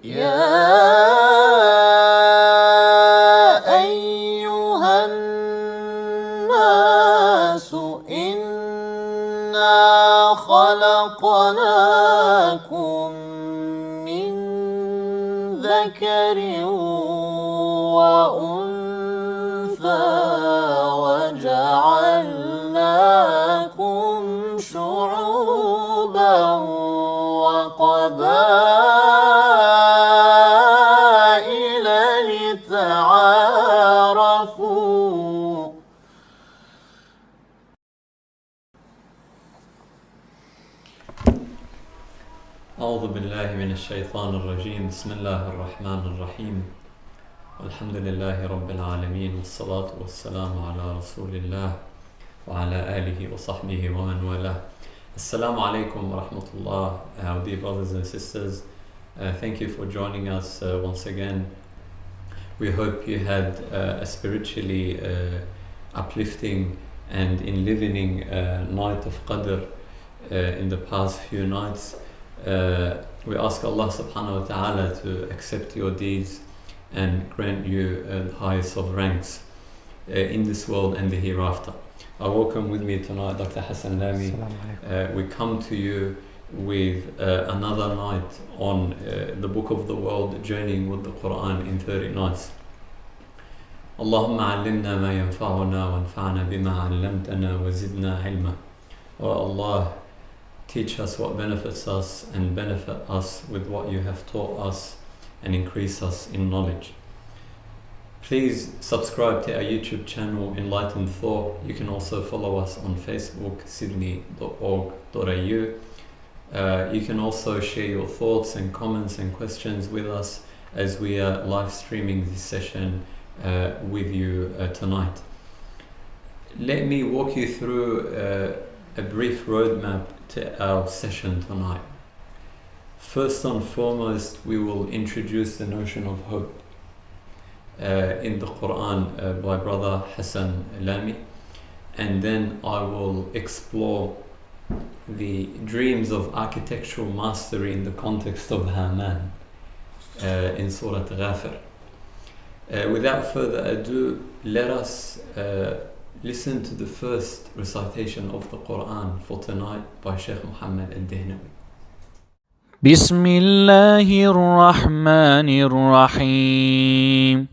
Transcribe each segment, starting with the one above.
يا أيها الناس إنا خلقناكم من ذكر وأنثى وجعلناكم شعوبا وقبائل لتعارفوا أعوذ بالله من الشيطان الرجيم بسم الله الرحمن الرحيم والحمد لله رب العالمين والصلاة والسلام على رسول الله وعلى آله وصحبه ومن والاه. Assalamu alaikum wa rahmatullah, our dear brothers and sisters. Thank you for joining us once again. We hope you had a spiritually uplifting and enlivening night of Qadr in the past few nights. We ask Allah subhanahu wa ta'ala to accept your deeds and grant you the highest of ranks in this world and the hereafter. I welcome with me tonight Dr. Hassan Lamy. We come to you with another night on the book of the world, journeying with the Quran in 30 nights. Allahumma allimna ma yanfa'una wanfa'na bima 'allamtana wa zidna ilma. Oh Allah, teach us what benefits us and benefit us with what you have taught us and increase us in knowledge. Please subscribe to our YouTube channel Enlightened Thought. You can also follow us on Facebook, sydney.org.au. You can also share your thoughts and comments and questions with us as we are live streaming this session with you tonight. Let me walk you through a brief roadmap to our session tonight. First and foremost, we will introduce the notion of hope in the Quran by brother Hassan Lamy, and then I will explore the dreams of architectural mastery in the context of Haman in Surah Ghafir. Without further ado, let us listen to the first recitation of the Quran for tonight by Sheikh Mohammed al-Dihnawi. Bismillahirrahmanirrahim.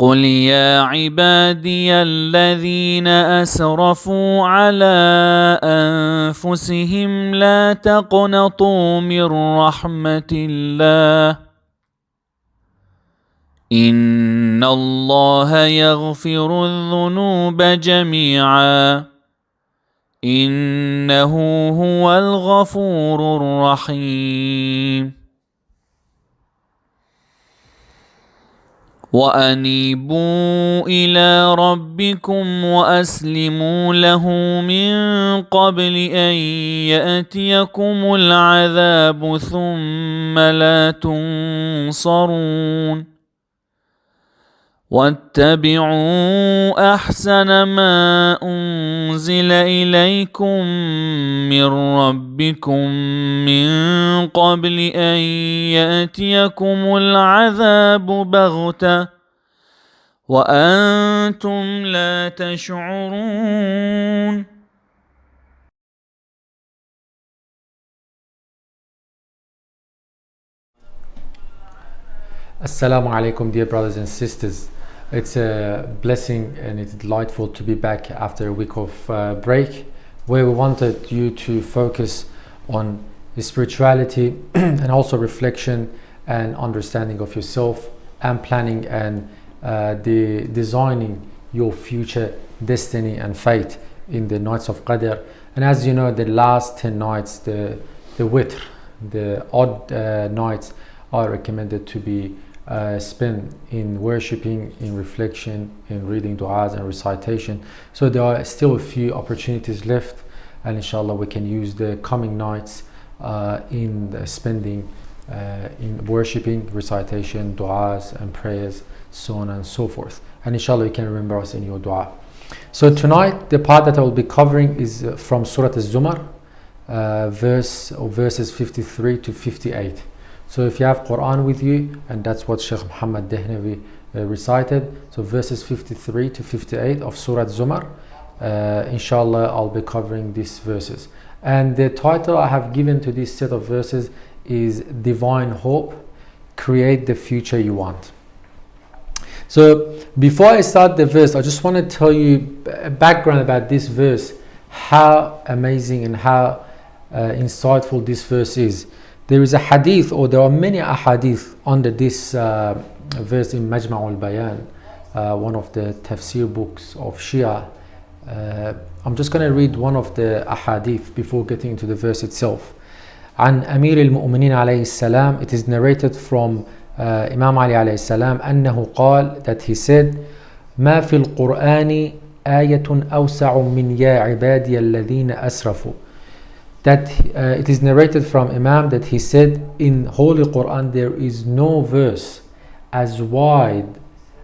قل يا عبادي الذين أسرفوا على أنفسهم لا تقنطوا من رحمة الله إن الله يغفر الذنوب جميعا إنه هو الغفور الرحيم وأنيبوا إلى ربكم وأسلموا له من قبل أن يأتيكم العذاب ثم لا تنصرون واتبعوا أحسن ما أنزل إليكم من ربكم من قبل أن يأتيكم العذاب بغتة وأنتم لا تشعرون. Assalamu alaikum, dear brothers and sisters. It's a blessing and it's delightful to be back after a week of break, where we wanted you to focus on the spirituality and also reflection and understanding of yourself and planning and designing your future destiny and fate in the nights of Qadr. And as you know, the last 10 nights, the witr, the odd nights, are recommended to be spent in worshipping, in reflection, in reading du'as and recitation. So there are still a few opportunities left, and inshallah we can use the coming nights in spending in worshipping, recitation, du'as and prayers, so on and so forth. And inshallah you can remember us in your du'a. So tonight the part that I will be covering is from Surah Az-Zumar, verses 53 to 58. So if you have Quran with you, and that's what Sheikh Mohammed Dehnavi recited, so verses 53 to 58 of Surah Zumar, inshallah I'll be covering these verses. And the title I have given to this set of verses is Divine Hope, Create the Future You Want. So before I start the verse, I just want to tell you a background about this verse, how amazing and how insightful this verse is. There is a hadith, or there are many ahadith under this verse in Majma' al-Bayan, one of the tafsir books of Shia. I'm just going to read one of the ahadith before getting into the verse itself. عن أمير المؤمنين عليه السلام, it is narrated from Imam Ali عليه السلام أنه قال, that he said, ما في القرآن آية أوسع من يا عبادي الذين أسرفوا. That it is narrated from Imam that he said, in Holy Quran there is no verse as wide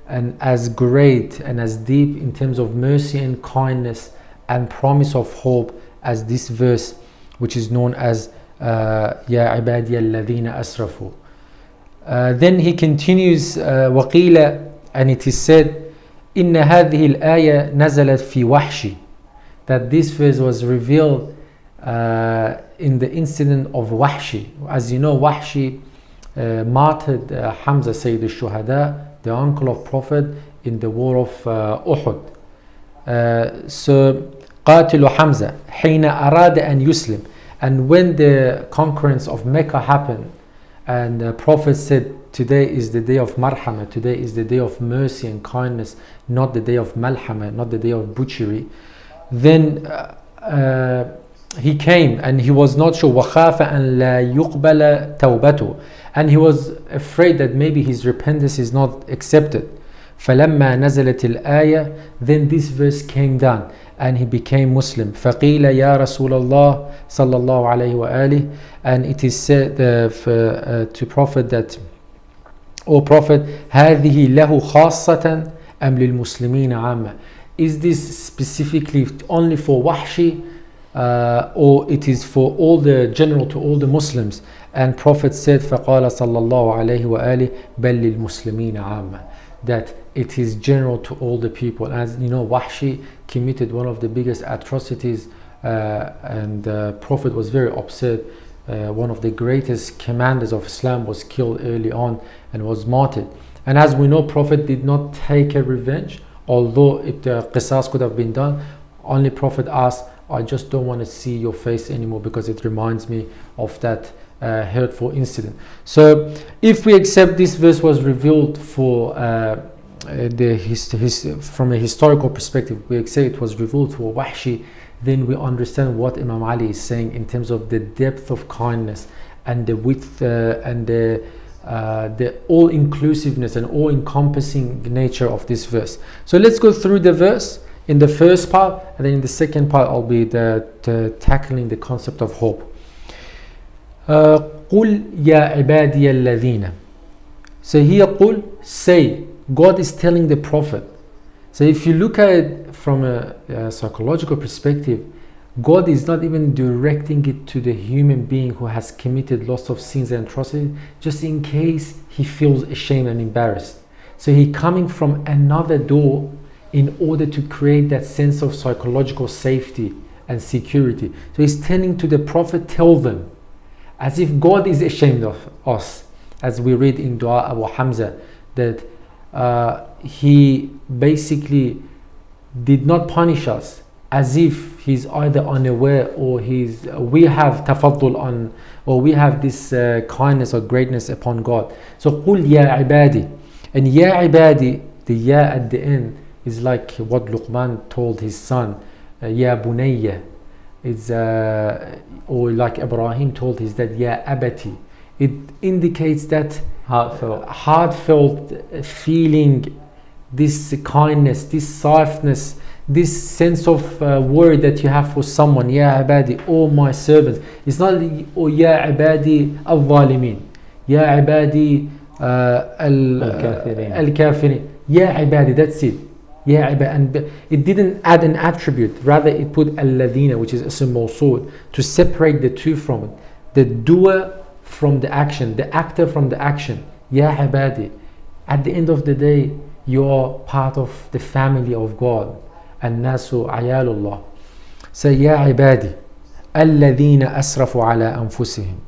and as great and as deep in terms of mercy and kindness and promise of hope as this verse, which is known as يا عبادي الذين أسرفوا. Then he continues, وقيل, and it is said, إن هذه الآية نزلت في وحشي, that this verse was revealed in the incident of Wahshi. As you know, Wahshi martyred Hamza, Sayyid al-Shuhada, the uncle of Prophet, in the war of Uhud. So قاتل حمزة حين أراد أن يسلم, and when the conquerance of Mecca happened and the Prophet said, today is the day of marhama, today is the day of mercy and kindness, not the day of malhama, not the day of butchery, then he came and he was not sure, وَخَافَ أَنْ لَا يُقْبَلَ تَوْبَتُهُ, and he was afraid that maybe his repentance is not accepted. فَلَمَّا نَزَلَتِ الْآيَةِ, then this verse came down and he became Muslim. فَقِيلَ يَا رَسُولَ اللَّهِ صَلَّى اللَّهُ عَلَيْهِ وَآلِهِ, and it is said to Prophet that, O Prophet, هَذِهِ لَهُ خَاصَّةً أَمْ لِلْمُسْلِمِينَ عَامَّةً, is this specifically only for Wahshi, or it is for all the general, to all the Muslims? And Prophet said, فَقَالَ صَلَّى اللَّهُ عَلَيْهِ وَآلِهِ بَلْ لِلْمُسْلِمِينَ عَامَّةً, that it is general to all the people. As you know, Wahshi committed one of the biggest atrocities, and Prophet was very upset. One of the greatest commanders of Islam was killed early on and was martyred. And as we know, Prophet did not take a revenge, although qisas could have been done. Only Prophet asked, I just don't want to see your face anymore because it reminds me of that hurtful incident. So if we accept this verse was revealed for from a historical perspective, we accept it was revealed for Wahshi, then we understand what Imam Ali is saying in terms of the depth of kindness and the width and the all-inclusiveness and all-encompassing nature of this verse. So let's go through the verse in the first part, and then in the second part I'll be tackling the concept of hope. قُلْ يَا عِبَادِيَ الَّذِينَ. So here, قُلْ, say. God is telling the Prophet. So if you look at it from a psychological perspective, God is not even directing it to the human being who has committed lots of sins and atrocities, just in case he feels ashamed and embarrassed. So he coming from another door in order to create that sense of psychological safety and security. So he's telling to the Prophet, tell them, as if God is ashamed of us, as we read in Dua Abu Hamza, that he basically did not punish us, as if he's either unaware or we have tafaddul on, or we have this kindness or greatness upon God. So قُلْ يَا عِبَادِي, and Ya Ibadi, the Ya at the end is like what Luqman told his son, Ya Bunayya. It's or like Ibrahim told his dad, Ya Abati. It indicates that heartfelt feeling, this kindness, this softness, this sense of worry that you have for someone. Ya Ibadi, oh my servants. It's not oh Ya Ibadi al-Zalimin, Ya Ibadi al-Kafirin. Ya Ibadi, that's it. Ya Ibadi, and it didn't add an attribute, rather it put al-Ladina, which is ism mawsul, to separate the two from it. The doer from the action, the actor from the action. Ya ibadi. At the end of the day, you are part of the family of God. An-nasu ayalullah. Say, Ya ibadi, alladhina asrafu ala anfusihim.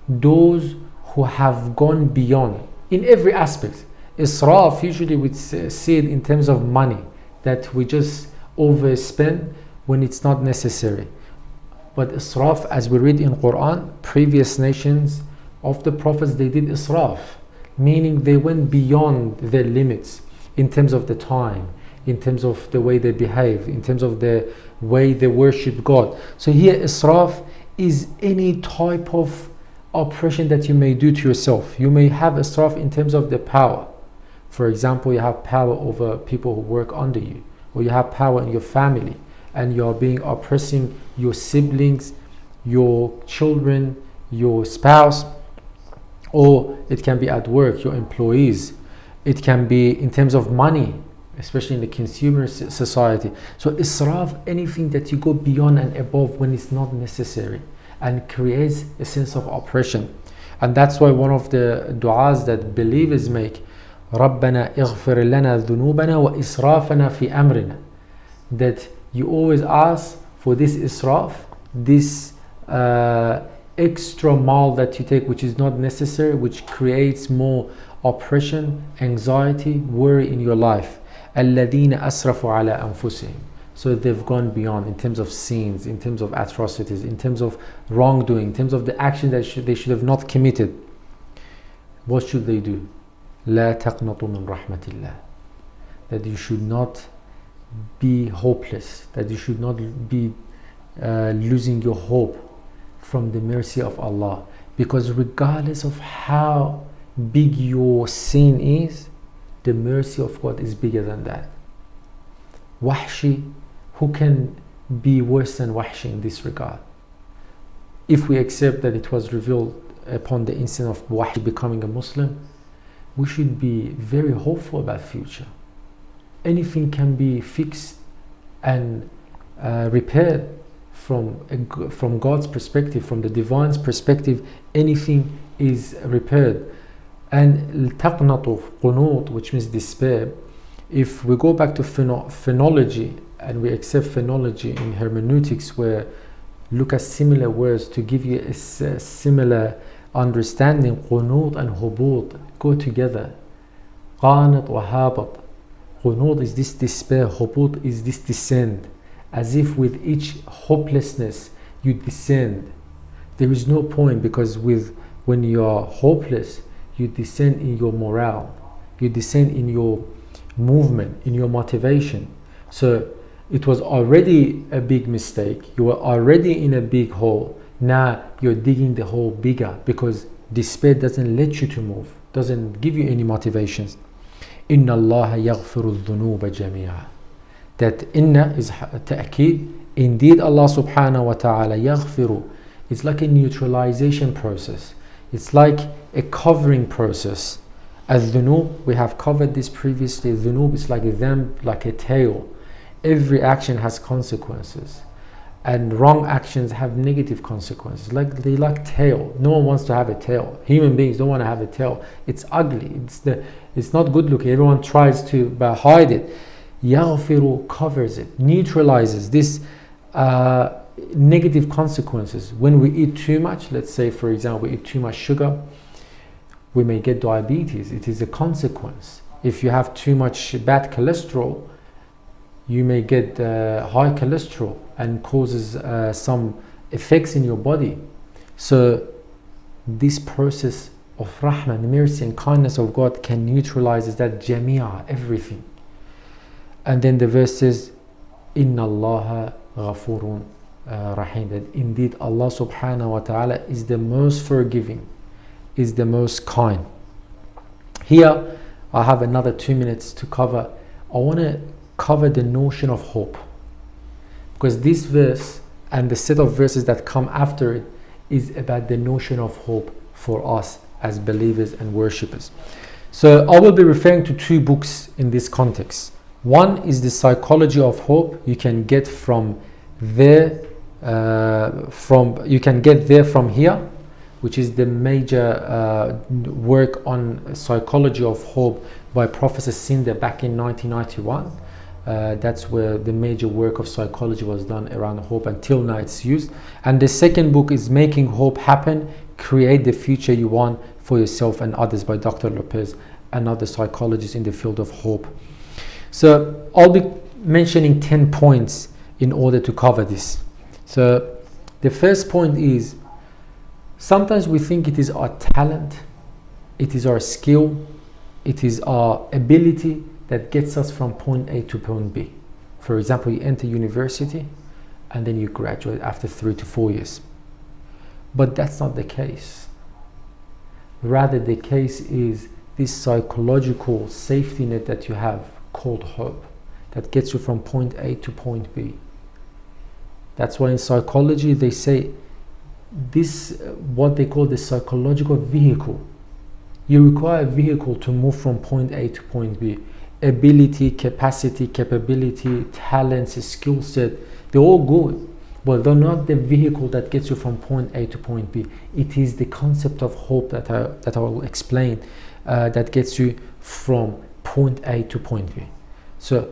Those who have gone beyond in every aspect. Israf, usually we see it in terms of money, that we just overspend when it's not necessary. But israf, as we read in Quran, previous nations of the prophets, they did israf, meaning they went beyond their limits in terms of the time, in terms of the way they behave, in terms of the way they worship God. So here israf is any type of oppression that you may do to yourself. You may have israf in terms of the power. For example, you have power over people who work under you, or you have power in your family, and you are being oppressing your siblings, your children, your spouse, or it can be at work, your employees. It can be in terms of money, especially in the consumer society. So israf, anything that you go beyond and above when it's not necessary, and creates a sense of oppression. And that's why one of the du'as that believers make, رَبَّنَا اغْفِرْ لَنَا ذُنُوبَنَا وَإِسْرَافَنَا فِي أَمْرِنَا, that you always ask for this israf, this extra mile that you take which is not necessary, which creates more oppression, anxiety, worry in your life. الَّذِينَ أَسْرَفُوا عَلَى أَنفُسِهِمْ. So they've gone beyond in terms of sins, in terms of atrocities, in terms of wrongdoing, in terms of the action that they should have not committed. What should they do? لا تقنطوا من رحمة الله. That you should not be hopeless, that you should not be losing your hope from the mercy of Allah. Because regardless of how big your sin is, the mercy of God is bigger than that. Wahshi, who can be worse than Wahshi in this regard? If we accept that it was revealed upon the incident of Wahshi becoming a Muslim, we should be very hopeful about future. Anything can be fixed and repaired from God's perspective, from the divine's perspective. Anything is repaired. And taqnatu, qunut, which means despair, if we go back to phonology and we accept phonology in hermeneutics, where look at similar words to give you a similar understanding, qunut and hubut go together. Qanat wa habat. Qunut is this despair, hubut is this descend. As if with each hopelessness you descend. There is no point, because when you are hopeless, you descend in your morale, you descend in your movement, in your motivation. So it was already a big mistake, you were already in a big hole. Now you're digging the hole bigger, because despair doesn't let you to move, doesn't give you any motivations. Inna Allah yaghfiru dhunuba jami'a. That inna is ta'keed. Indeed Allah subhanahu wa ta'ala yaghfiru. It's like a neutralization process. It's like a covering process. Al-dhunub, we have covered this previously. Dhunub is like a dhanb, like a tail. Every action has consequences, and wrong actions have negative consequences. They like tail. No one wants to have a tail. Human beings don't want to have a tail. It's ugly. It's not good looking. Everyone tries to hide it. Yaghfiru covers it, neutralizes this negative consequences. When we eat too much, let's say for example we eat too much sugar, we may get diabetes. It is a consequence. If you have too much bad cholesterol, you may get high cholesterol and causes some effects in your body. So this process of rahmah, mercy and kindness of God can neutralize that jamia, everything. And then the verse says, Inna Allah ghafurun rahim, that indeed Allah subhanahu wa ta'ala is the most forgiving, is the most kind. Here I have another 2 minutes to cover. I want to cover the notion of hope, because this verse and the set of verses that come after it is about the notion of hope for us as believers and worshippers. So I will be referring to 2 books in this context. One is the Psychology of Hope. You can get from there from here, which is the major work on psychology of hope by Professor Cinder back in 1991. That's where the major work of psychology was done around hope. Until now it's used. And the second book is Making Hope Happen, Create the Future You Want for Yourself and Others by Dr. Lopez, another psychologist in the field of hope. So I'll be mentioning 10 points in order to cover this. So the first point is, sometimes we think it is our talent, it is our skill, it is our ability that gets us from point A to point B. For example, you enter university and then you graduate after 3 to 4 years. But that's not the case. Rather, the case is this psychological safety net that you have called hope that gets you from point A to point B. That's why in psychology they say this, what they call the psychological vehicle. You require a vehicle to move from point A to point B. Ability, capacity, capability, talents, skill set, they're all good, but they're not the vehicle that gets you from point A to point B. It is the concept of hope that I will explain that gets you from point A to point B. So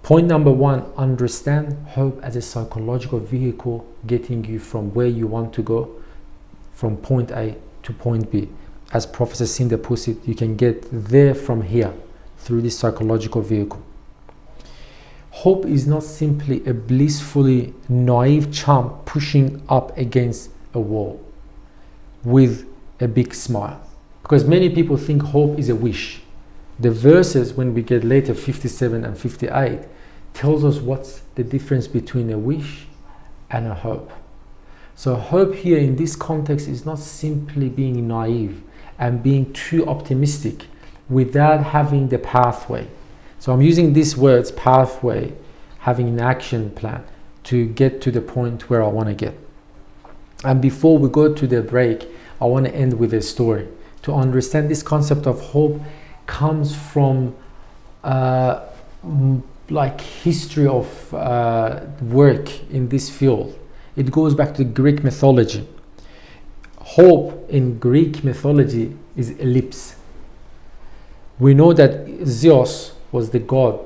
point number one, understand hope as a psychological vehicle getting you from where you want to go, from point A to point B. As Professor Cinder puts it, you can get there from here through this psychological vehicle. Hope is not simply a blissfully naive chump pushing up against a wall with a big smile. Because many people think hope is a wish. The verses, when we get later, 57 and 58, tells us what's the difference between a wish and a hope. So hope here in this context is not simply being naive and being too optimistic without having the pathway. So I'm using these words, pathway, having an action plan to get to the point where I want to get. And before we go to the break, I want to end with a story. To understand this concept of hope comes from like history of work in this field. It goes back to Greek mythology. Hope in Greek mythology is ellipse. We know that Zeus was the god.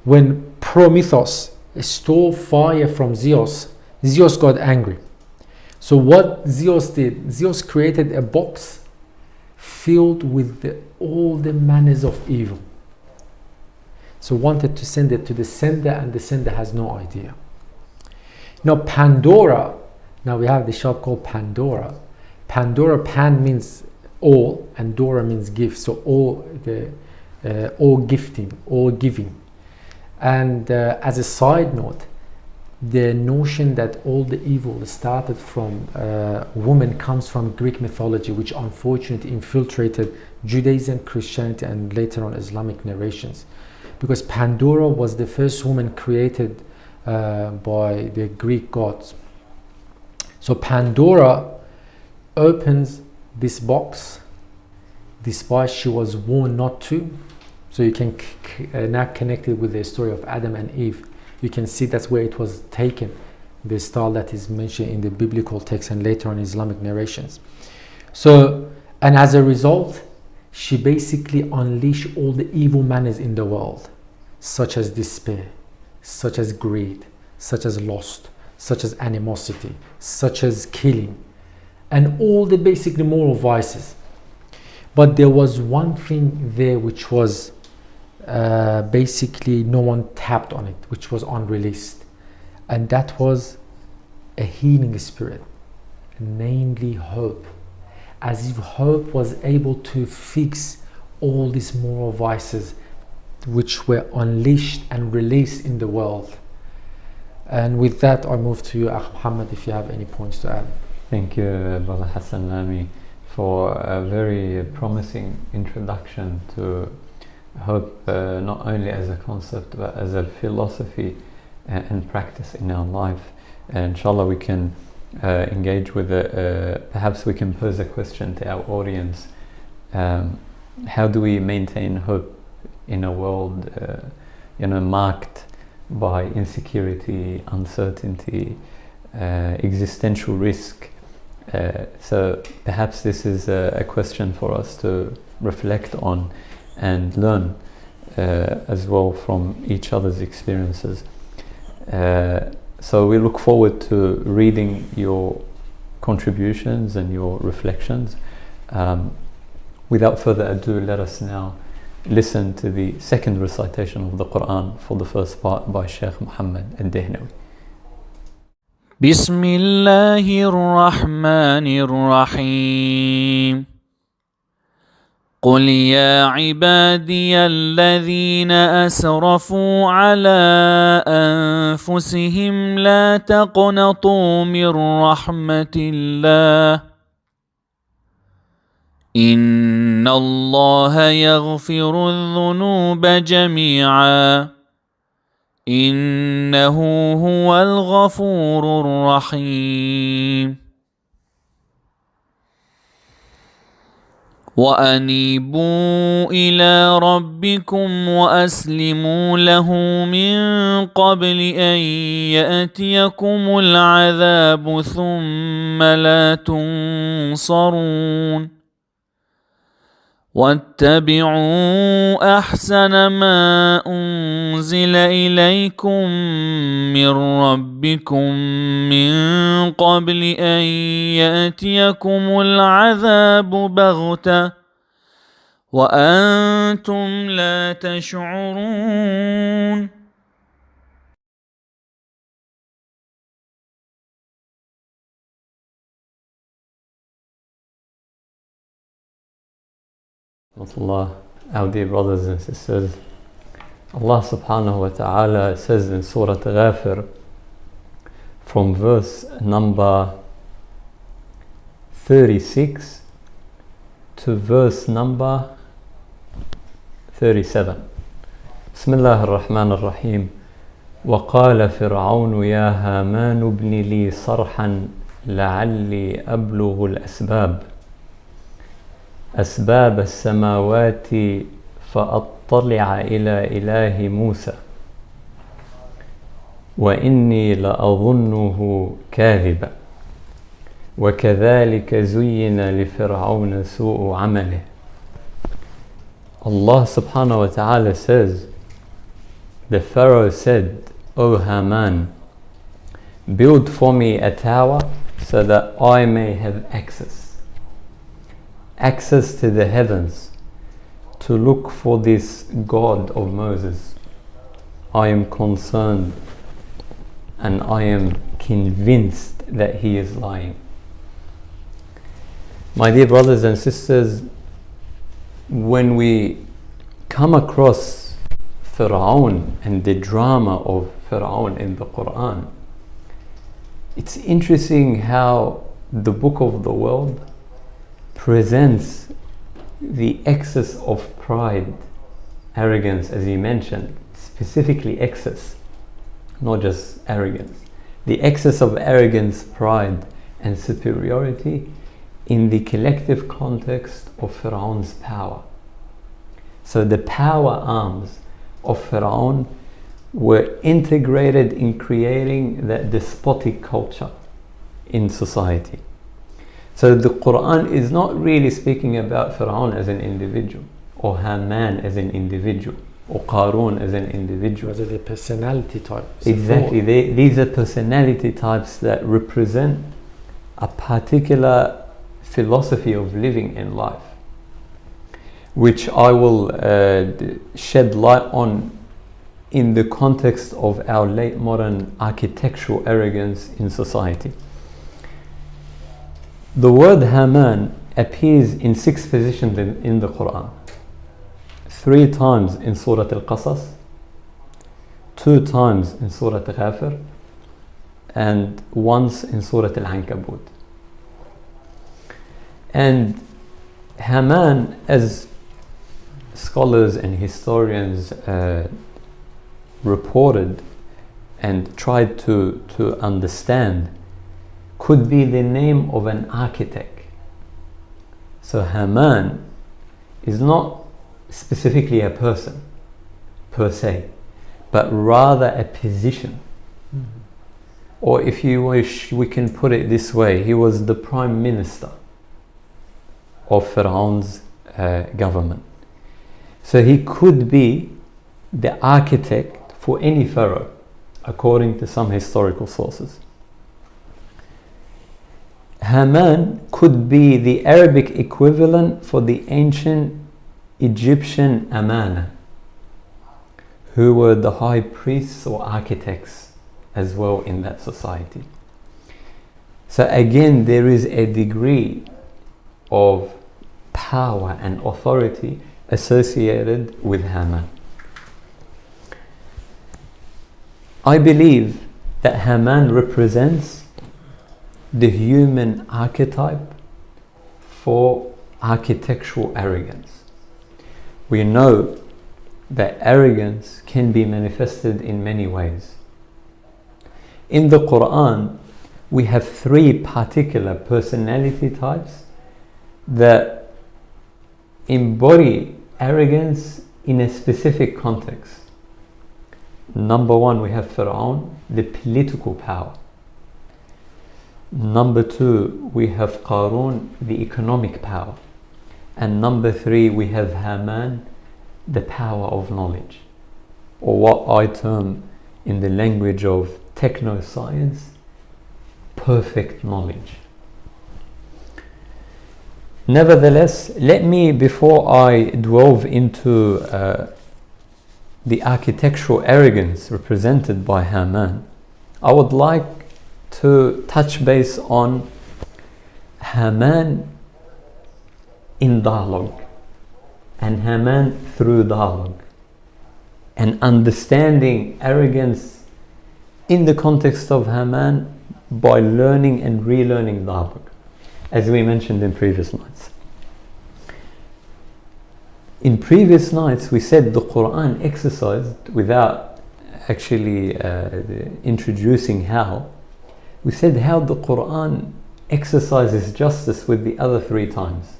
When Prometheus stole fire from Zeus, Zeus got angry. So what Zeus did, Zeus created a box filled with all the manners of evil. So wanted to send it to the sender, and the sender has no idea. Now Pandora, now we have the shop called Pandora. Pandora, Pan means all, and Dora means gift. So all gifting, all giving. And as a side note, the notion that all the evil started from woman comes from Greek mythology, which unfortunately infiltrated Judaism, Christianity, and later on Islamic narrations. Because Pandora was the first woman created by the Greek gods. So Pandora opens this box despite she was warned not to. So you can now connect it with the story of Adam and Eve. You can see that's where it was taken, the style that is mentioned in the biblical text and later on Islamic narrations. So, and as a result, she basically unleashed all the evil manners in the world, such as despair, such as greed, such as lust, such as animosity, such as killing, and all the basically moral vices. But there was one thing there which was basically no one tapped on it, which was unreleased, and that was a healing spirit, namely hope. As if hope was able to fix all these moral vices which were unleashed and released in the world. And with that, I move to you, Mohammed, if you have any points to add. Thank you, Brother Hassan Lamy, for a very promising introduction to hope, not only as a concept but as a philosophy and practice in our life. And inshallah we can engage with it. Perhaps we can pose a question to our audience. How do we maintain hope in a world marked by insecurity, uncertainty, existential risk, So perhaps this is a question for us to reflect on and learn as well from each other's experiences. So we look forward to reading your contributions and your reflections. Without further ado, let us now listen to the second recitation of the Quran for the first part by Sheikh Mohammed al-Dehnawi. بسم الله الرحمن الرحيم قل يا عبادي الذين أسرفوا على أنفسهم لا تقنطوا من رحمة الله إن الله يغفر الذنوب جميعا إنه هو الغفور الرحيم وأنيبوا إلى ربكم وأسلموا له من قبل أن يأتيكم العذاب ثم لا تنصرون واتبعوا أحسن ما أنزل إليكم من ربكم من قبل أن يأتيكم العذاب بغتة وأنتم لا تشعرون Our dear brothers and sisters, Allah subhanahu wa ta'ala says in Surah Ghafir from verse number 36 to verse number 37. Bismillah ar-Rahman ar-Rahim. وقال فرعون يا هامان ابن لي صرحا لعلي أبلغ الأسباب أسباب السماوات فأطلع إلى إله موسى وإني لأظنه كاذبا وكذلك زين لفرعون سوء عمله. Allah subhanahu wa ta'ala says, the Pharaoh said, O Haman, build for me a tower so that I may have access to the heavens to look for this God of Moses. I am concerned and I am convinced that he is lying. My dear brothers and sisters, when we come across Fir'aun and the drama of Fir'aun in the Quran, it's interesting how the book of the world presents the excess of pride, arrogance, as he mentioned, specifically excess, not just arrogance. The excess of arrogance, pride, and superiority in the collective context of Fir'aun's power. So the power arms of Fir'aun were integrated in creating that despotic culture in society. So the Quran is not really speaking about Fir'aun as an individual, or Haman as an individual, or Qarun as an individual. Those are the personality types. Exactly, these are personality types that represent a particular philosophy of living in life, which I will shed light on in the context of our late modern architectural arrogance in society. The word Haman appears in 6 positions in the Quran. 3 times in Surah Al-Qasas, 2 times in Surah Ghafir, and once in Surah Al-Ankabut. And Haman, as scholars and historians reported and tried to understand, could be the name of an architect. So Haman is not specifically a person per se, but rather a position. or if you wish, we can put it this way, he was the prime minister of Pharaoh's government. So he could be the architect for any pharaoh, according to some historical sources. Haman could be the Arabic equivalent for the ancient Egyptian Amana, who were the high priests or architects as well in that society. So again, there is a degree of power and authority associated with Haman. I believe that Haman represents the human archetype for architectural arrogance. We know that arrogance can be manifested in many ways. In the Quran, we have 3 particular personality types that embody arrogance in a specific context. Number 1, we have Pharaoh, the political power. Number 2, we have Qarun, the economic power. And number 3, we have Haman, the power of knowledge, or what I term in the language of technoscience, perfect knowledge. Nevertheless, let me, before I delve into the architectural arrogance represented by Haman, I would like to touch base on Haman in dialogue and Haman through dialogue, and understanding arrogance in the context of Haman by learning and relearning dialogue, as we mentioned in previous nights. In previous nights, we said the Quran exercised, without actually introducing how, we said how the Quran exercises justice with the other 3 times,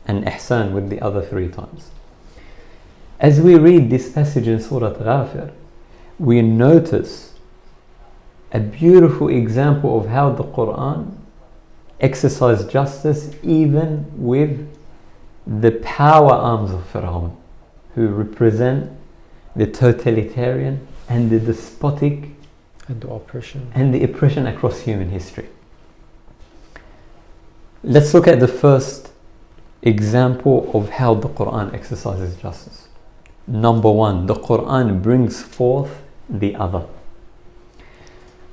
and ihsan with the other 3 times. As we read this passage in Surah Ghafir, we notice a beautiful example of how the Quran exercised justice even with the power arms of Pharaoh, who represent the totalitarian and the despotic And oppression. and the oppression across human history. Let's look at the first example of how the Quran exercises justice. Number 1, the Quran brings forth the other.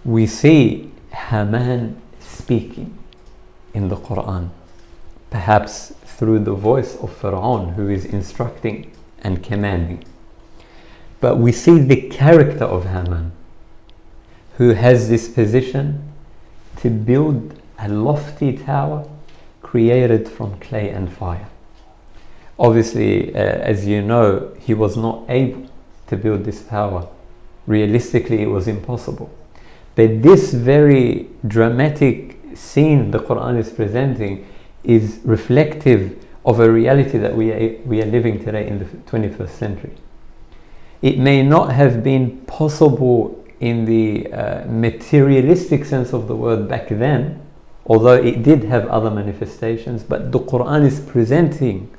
We see Haman speaking in the Quran, perhaps through the voice of Pharaoh, who is instructing and commanding. But we see the character of Haman, who has this position to build a lofty tower created from clay and fire. Obviously, as you know, he was not able to build this tower. Realistically, it was impossible. But this very dramatic scene the Quran is presenting is reflective of a reality that we are living today in the 21st century. It may not have been possible in the materialistic sense of the word back then, although it did have other manifestations, but the Quran is presenting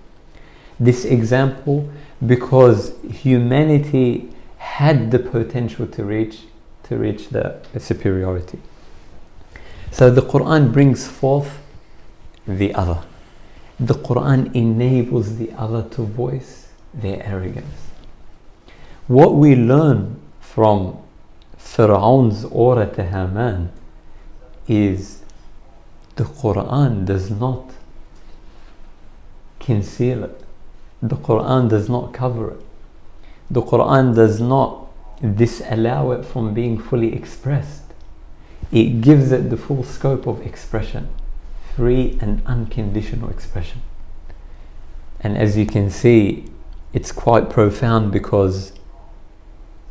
this example because humanity had the potential to reach the superiority. So the Quran brings forth the other. The Quran enables the other to voice their arrogance. What we learn from Pharaoh's order to Haman is the Quran does not conceal it. The Quran does not cover it. The Quran does not disallow it from being fully expressed. It gives it the full scope of expression, free and unconditional expression. And as you can see, it's quite profound because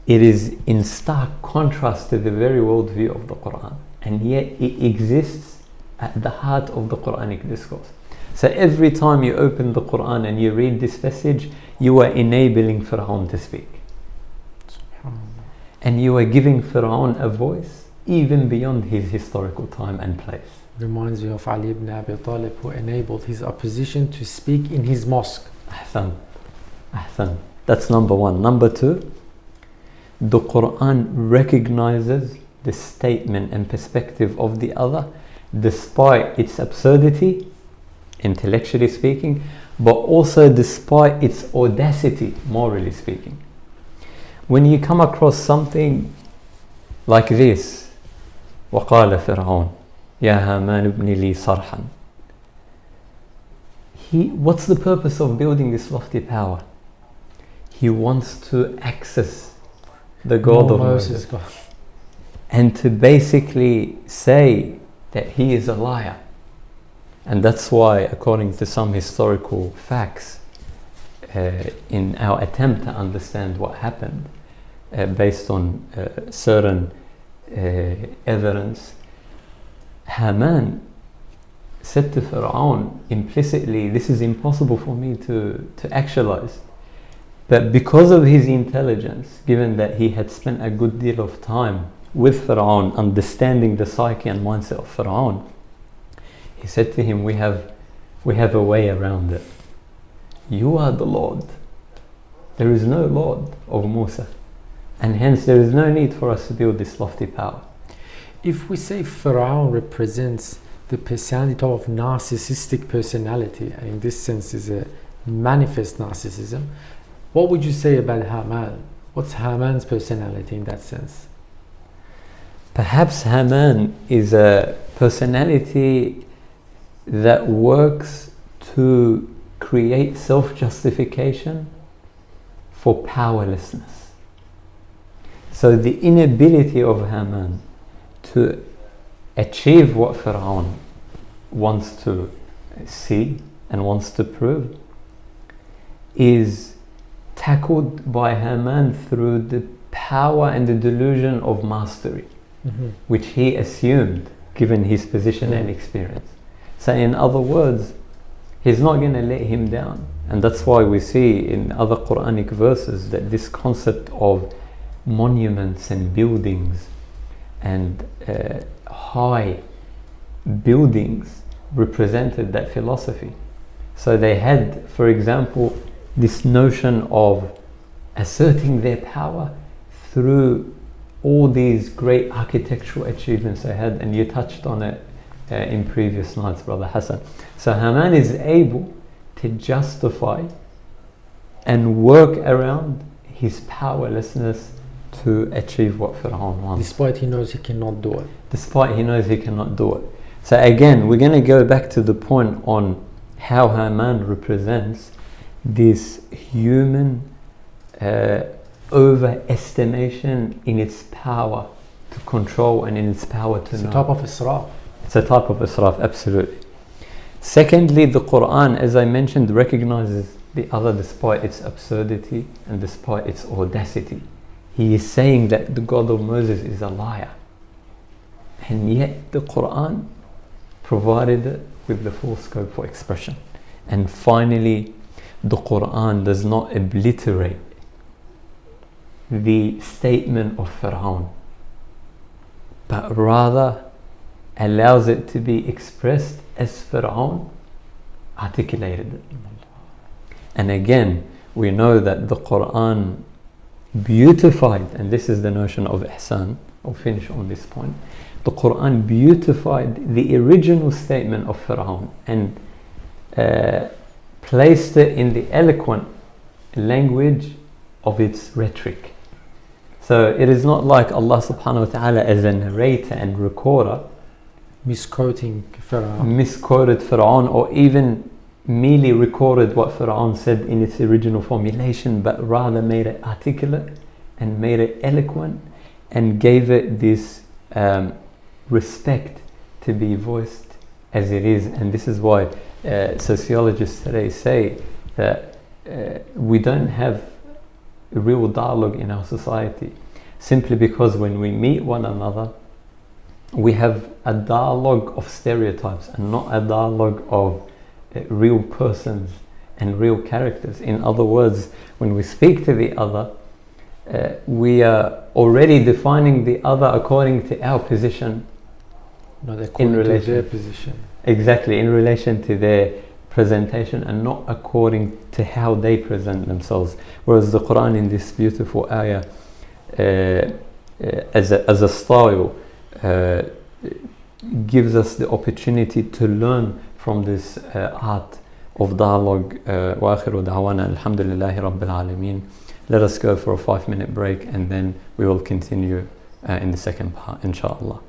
it is in stark contrast to the very worldview of the Quran, and yet it exists at the heart of the Quranic discourse. So every time you open the Quran and you read this passage, you are enabling Pharaoh to speak. And you are giving Pharaoh a voice even beyond his historical time and place. Reminds me of Ali ibn Abi Talib, who enabled his opposition to speak in his mosque. Hassan. That's number one. Number two, the Quran recognizes the statement and perspective of the other despite its absurdity, intellectually speaking, but also despite its audacity, morally speaking. When you come across something like this, وَقَالَ فِرْعَوْنَ يَا هَامَانُ ابْنِ لِي صَرْحًا, what's the purpose of building this lofty power? He wants to access the God of Moses and to basically say that he is a liar. And that's why, according to some historical facts, in our attempt to understand what happened, based on certain evidence, Haman said to Fir'aun implicitly, this is impossible for me to actualize. But because of his intelligence, given that he had spent a good deal of time with Fir'aun, understanding the psyche and mindset of Fir'aun, he said to him, we have a way around it. You are the Lord. There is no Lord of Musa. And hence there is no need for us to build this lofty power. If we say Pharaoh represents the personality of narcissistic personality, and in this sense is a manifest narcissism, what would you say about Haman? What's Haman's personality in that sense? Perhaps Haman is a personality that works to create self-justification for powerlessness. So the inability of Haman to achieve what Fir'aun wants to see and wants to prove is tackled by Haman through the power and the delusion of mastery, which he assumed given his position and experience. So in other words, he's not going to let him down. And that's why we see in other Quranic verses that this concept of monuments and buildings and high buildings represented that philosophy. So they had, for example, this notion of asserting their power through all these great architectural achievements they had, and you touched on it in previous nights, Brother Hassan. So Haman is able to justify and work around his powerlessness to achieve what Fir'aun wants. Despite he knows he cannot do it. Despite he knows he cannot do it. So again, we're going to go back to the point on how Haman represents this human overestimation in its power to control and in its power to know. It's a type of israf. It's a type of israf, absolutely. Secondly, the Quran, as I mentioned, recognizes the other despite its absurdity and despite its audacity. He is saying that the God of Moses is a liar. And yet the Quran provided it with the full scope for expression. And finally, the Quran does not obliterate the statement of Fir'aun, but rather allows it to be expressed as Fir'aun articulated it. And again, we know that the Quran beautified, and this is the notion of ihsan, I'll finish on this point. The Quran beautified the original statement of Fir'aun and placed it in the eloquent language of its rhetoric. So it is not like Allah subhanahu wa ta'ala as a narrator and recorder Misquoting Pharaoh. misquoted Fir'aun, or even merely recorded what Fir'aun said in its original formulation, but rather made it articulate and made it eloquent and gave it this respect to be voiced as it is. And this is why sociologists today say that we don't have real dialogue in our society, simply because when we meet one another we have a dialogue of stereotypes and not a dialogue of real persons and real characters. In other words, when we speak to the other, we are already defining the other according to our position. Not according in relation to their position. Exactly, in relation to their presentation and not according to how they present themselves. Whereas the Quran in this beautiful ayah, as a style, gives us the opportunity to learn from this art of dialogue. وآخر دعوانا الحمد لله رب العالمين. Let us go for a 5-minute break and then we will continue in the second part, inshallah.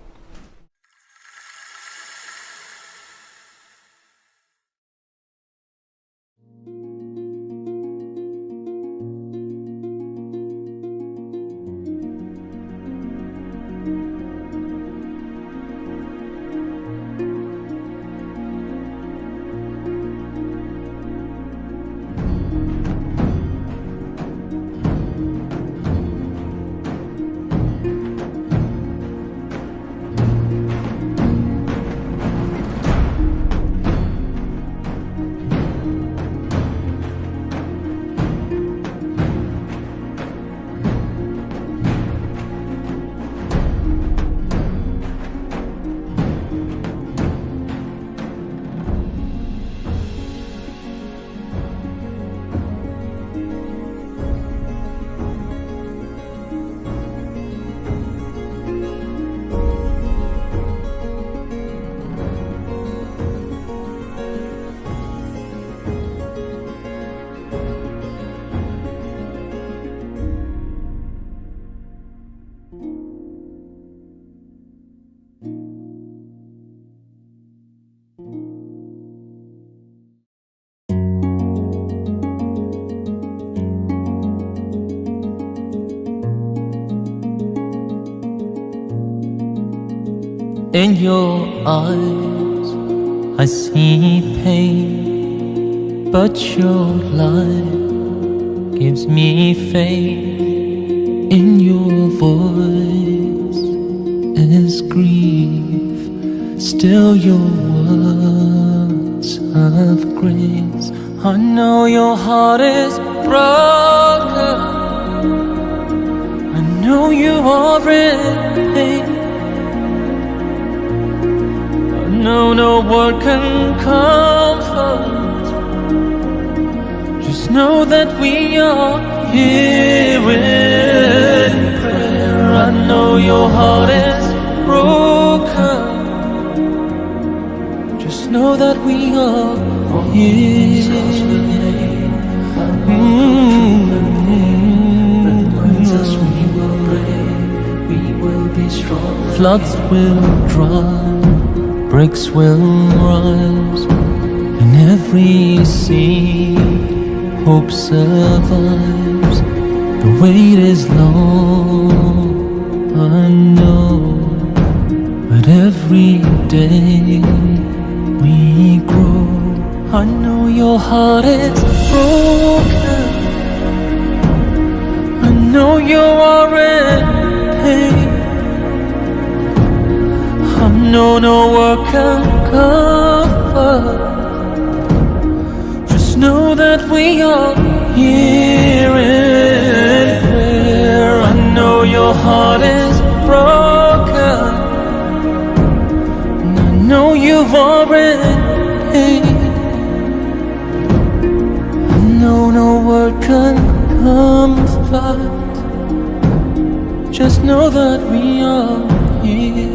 In your eyes I see pain, but your light gives me faith. In your voice is grief, still your words have grace. I know your heart is broken, I know you are in pain. No word can comfort. Just know that we are here in prayer. I know your heart is broken. Just know that we are here. Reminds us we will brave, we will be strong. Floods will dry, breaks will rise, in every sea hope survives. The wait is long, I know, but every day we grow. I know your heart is broken, I know you are in pain. I know no word can comfort. Just know that we are here in prayer. I know your heart is broken, and I know you've already pain. I know no word can comfort. Just know that we are here.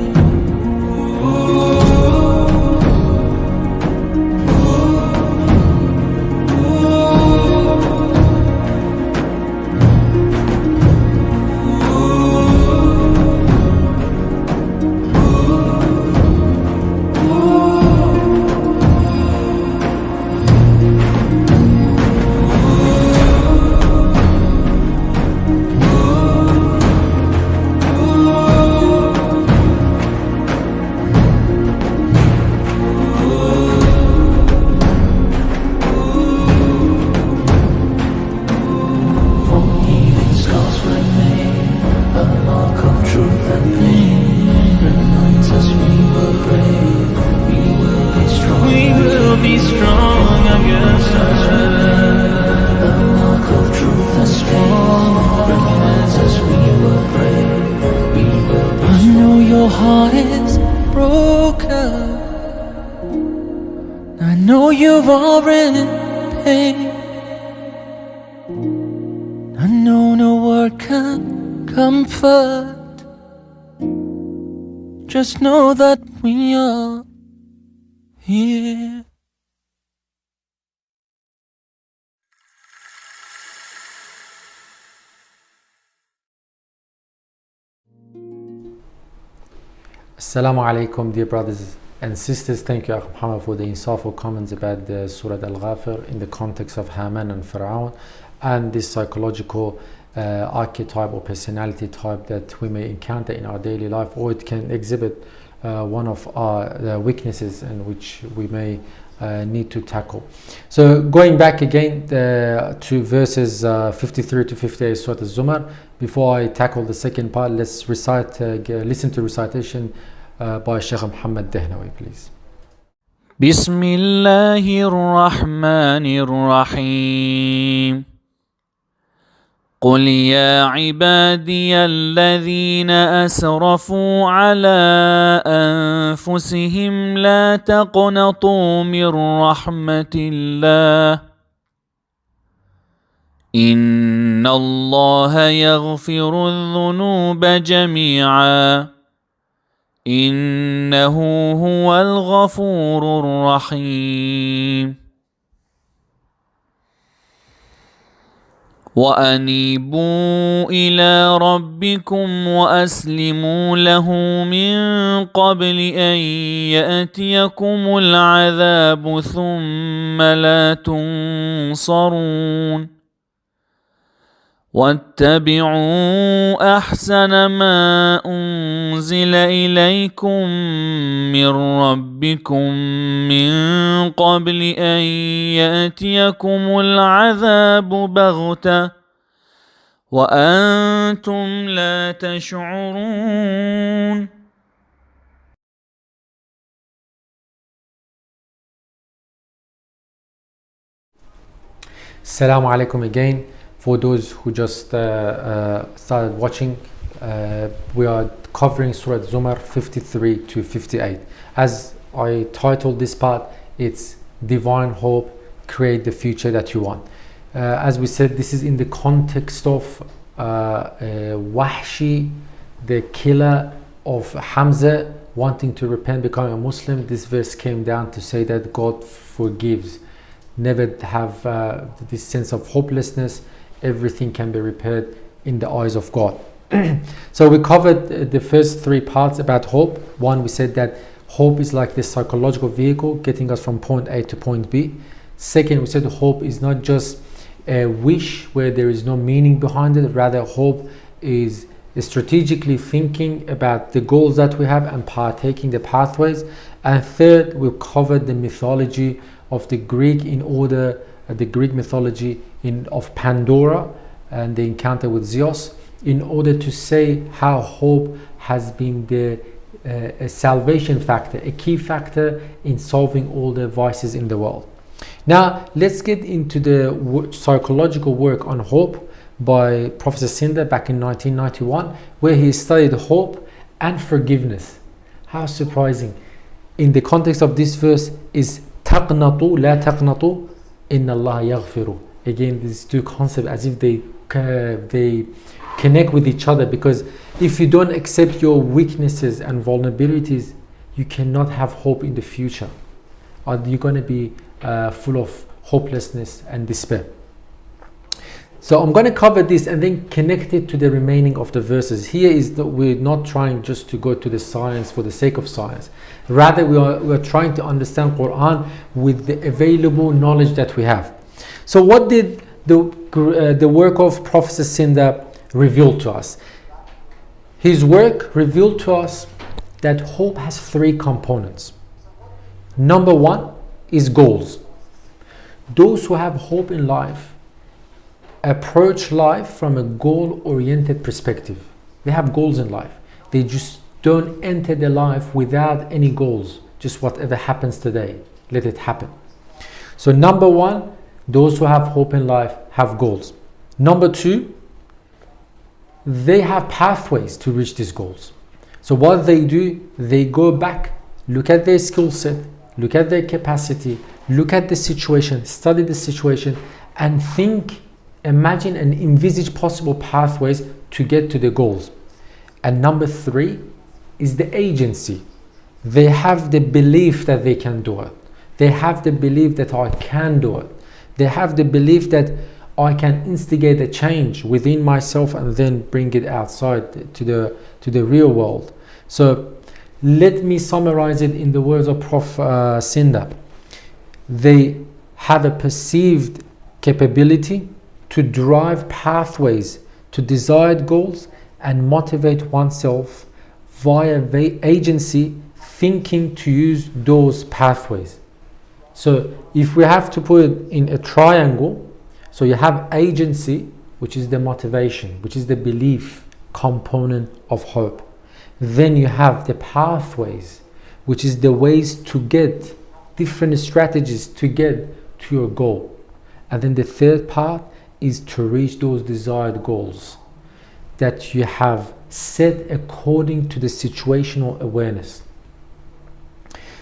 woke up. I know you are in pain. I know no word can comfort. Just know that we are here. Assalamu alaikum, dear brothers and sisters. Thank you, Akh Muhammad, for the insightful comments about the Surah Al-Ghafir in the context of Haman and Pharaoh and this psychological archetype or personality type that we may encounter in our daily life, or it can exhibit one of our weaknesses and which we may need to tackle. So going back again to verses 53 to 58 Surah Al-Zumar, before I tackle the second part, let's listen to recitation by Sheikh Mohammed Dehnawi, please. بسم الله الرحمن الرحيم. قل يا عبادي الذين أسرفوا على أنفسهم لا تقنطوا من رحمة الله إن الله يغفر الذنوب جميعا إنه هو الغفور الرحيم. وأنيبوا إلى ربكم وأسلموا له من قبل أن يأتيكم العذاب ثم لا تنصرون. واتبعوا أحسن ما أنزل إليكم من ربكم من قبل أن يأتيكم العذاب بغتة وأنتم لا تشعرون. Assalamu alaikum again. For those who just started watching, we are covering Surah Zumar 53 to 58. As I titled this part, it's Divine Hope, Create the Future That You Want. As we said, this is in the context of Wahshi, the killer of Hamza, wanting to repent, becoming a Muslim. This verse came down to say that God forgives. Never have this sense of hopelessness. Everything can be repaired in the eyes of God. So we covered the first three parts about hope. One, we said that hope is like this psychological vehicle getting us from point A to point B. Second, we said hope is not just a wish where there is no meaning behind it. Rather, hope is strategically thinking about the goals that we have and partaking the pathways. And third, we covered the mythology of the Greek the Greek mythology of Pandora and the encounter with Zeus, in order to say how hope has been a salvation factor, a key factor in solving all the vices in the world. Now let's get into the psychological work on hope by Professor Sinder back in 1991, where he studied hope and forgiveness. How surprising. In the context of this verse is taqnatu la taqnatu inna Allah yaghfiru. Again, these two concepts as if they connect with each other, because if you don't accept your weaknesses and vulnerabilities, you cannot have hope in the future, or you're going to be full of hopelessness and despair. So I'm going to cover this and then connect it to the remaining of the verses. Here is that we're not trying just to go to the science for the sake of science. Rather, we are trying to understand Quran with the available knowledge that we have. So what did the work of Professor Sinder reveal to us? His work revealed to us that hope has three components. Number one is goals. Those who have hope in life approach life from a goal-oriented perspective. They have goals in life. They just don't enter their life without any goals. Just whatever happens today, let it happen. So number one, those who have hope in life have goals. Number two, they have pathways to reach these goals. So what they do, they go back look at their skill set, look at their capacity, look at the situation, study the situation, and think, imagine and envisage possible pathways to get to the goals. And number 3 is the agency. They have the belief that they can do it. They have the belief that I can do it. They have the belief that I can instigate a change within myself and then bring it outside to the real world. So let me summarize it in the words of Prof. Sinda. They have a perceived capability to drive pathways to desired goals and motivate oneself via agency, thinking to use those pathways. So if we have to put it in a triangle, so you have agency, which is the motivation, which is the belief component of hope. Then you have the pathways, which is the ways to get different strategies to get to your goal. And then the third part is to reach those desired goals that you have set according to the situational awareness.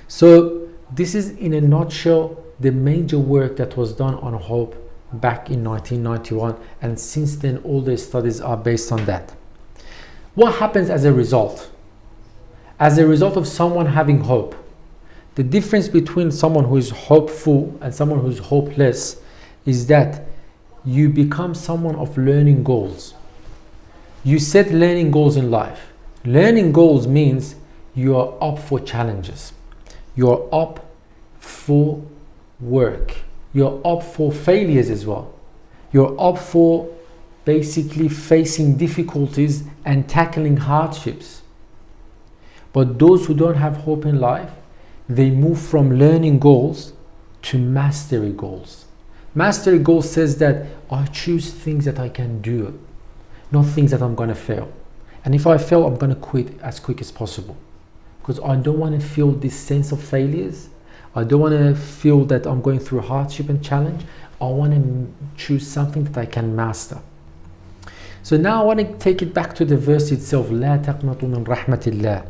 So this is in a nutshell the major work that was done on hope back in 1991, and since then all the studies are based on that. What happens as a result? As a result of someone having hope, the difference between someone who is hopeful and someone who is hopeless is that you become someone of learning goals. You set learning goals in life. Learning goals means you are up for challenges. You're up for work. You're up for failures as well. You're up for basically facing difficulties and tackling hardships. But those who don't have hope in life, they move from learning goals to mastery goals. Mastery goals says that I choose things that I can do, not things that I'm going to fail. And if I fail, I'm going to quit as quick as possible, because I don't want to feel this sense of failures. I don't want to feel that I'm going through hardship and challenge. I want to choose something that I can master. So now I want to take it back to the verse itself. لا تقنطوا من رحمة الله.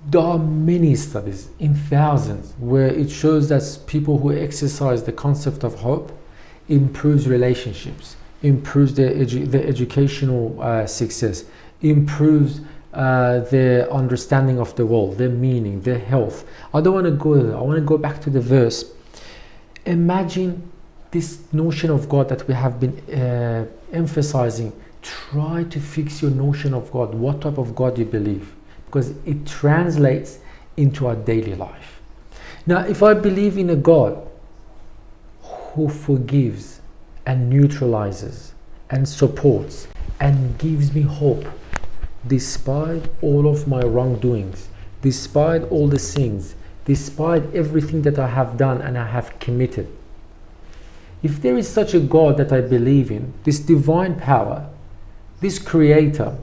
There are many studies, in thousands, where it shows that people who exercise the concept of hope improves relationships, improves their educational success, improves their understanding of the world, their meaning, their health. I don't want to go there. I want to go back to the verse. Imagine this notion of God that we have been emphasizing. Try to fix your notion of God, what type of God you believe, because it translates into our daily life. Now, if I believe in a God who forgives and neutralizes and supports and gives me hope despite all of my wrongdoings, despite all the sins, despite everything that I have done and I have committed, if there is such a God that I believe in, this divine power, this creator,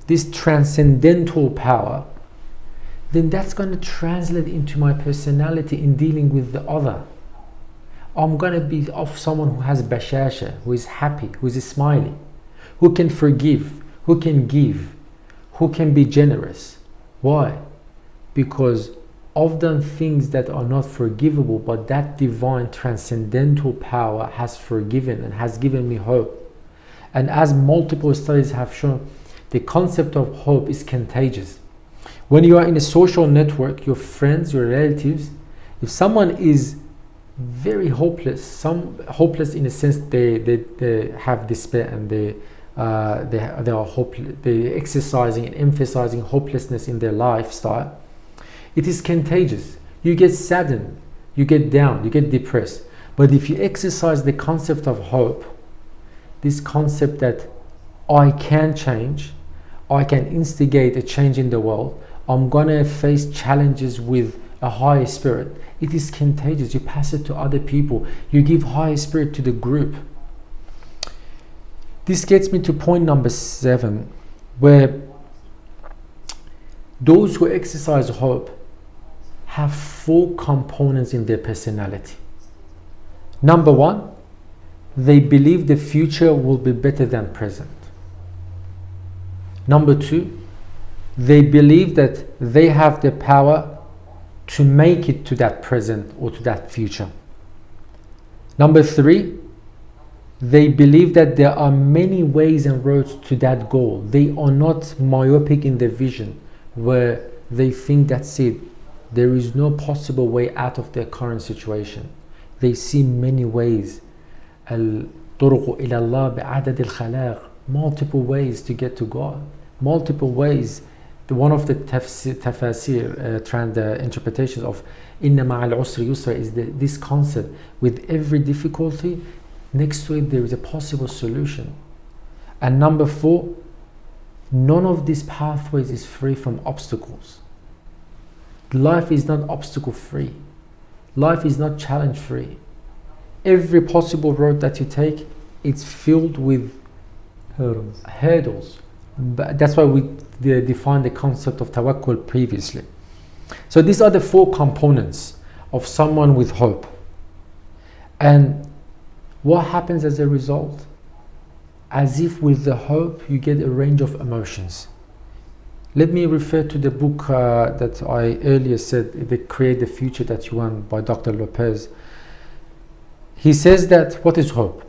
this transcendental power, then that's going to translate into my personality in dealing with the other. I'm going to be of someone who has bashasha, who is happy, who is smiling, who can forgive, who can give, who can be generous. Why? Because I've done things that are not forgivable, but that divine transcendental power has forgiven and has given me hope. And as multiple studies have shown, the concept of hope is contagious. When you are in a social network, your friends, your relatives, if someone is very hopeless, hopeless in a sense they have despair and they are hopeless, they're exercising and emphasizing hopelessness in their lifestyle, it is contagious. You get saddened, you get down, you get depressed. But if you exercise the concept of hope, this concept that I can change, I can instigate a change in the world, I'm gonna face challenges with a higher spirit, it is contagious. You pass it to other people, you give higher spirit to the group. This gets me to point number 7, where those who exercise hope have 4 components in their personality. Number 1, they believe the future will be better than present. Number 2, They believe that they have the power to make it to that present or to that future. Number 3, they believe that there are many ways and roads to that goal. They are not myopic in their vision, where they think that's it. There is no possible way out of their current situation. They see many ways. الطرق إلى الله بعدد الخلاق. Multiple ways to get to God. Multiple ways. One of the tafsir, the interpretations of إن مع العسر يسرا is this concept. With every difficulty, next to it there is a possible solution. And number 4, none of these pathways is free from obstacles. Life is not obstacle free. Life is not challenge free. Every possible road that you take, it's filled with hurdles. But that's why we defined the concept of tawakkul previously. So these are the 4 components of someone with hope. And what happens as a result? As if with the hope you get a range of emotions. Let me refer to the book that I earlier said, The Create the Future That You Want by Dr. Lopez. He says that, what is hope?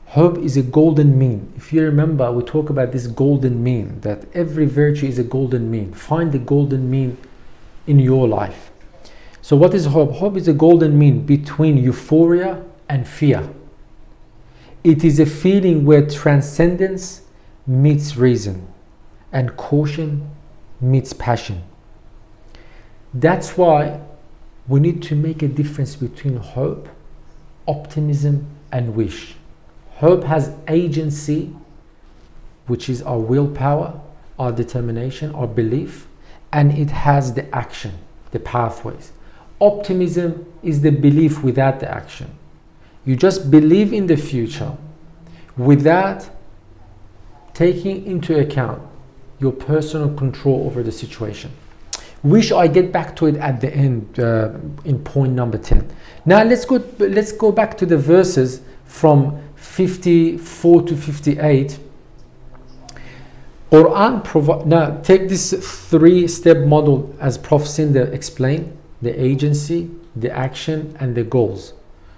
Hope is a golden mean. If you remember, we talk about this golden mean, that every virtue is a golden mean. Find the golden mean in your life. So what is hope? Hope is a golden mean between euphoria and fear. It is a feeling where transcendence meets reason and caution meets passion. That's why we need to make a difference between hope, optimism, and wish. Hope has agency, which is our willpower, our determination, our belief, and it has the action, the pathways. Optimism is the belief without the action. You just believe in the future without taking into account your personal control over the situation. Wish I get back to it at the end in point number 10. Now let's go back to the verses from 54 to 58. Now take this 3-step model as Prof. Sinder explained: the agency, the action, and the goals.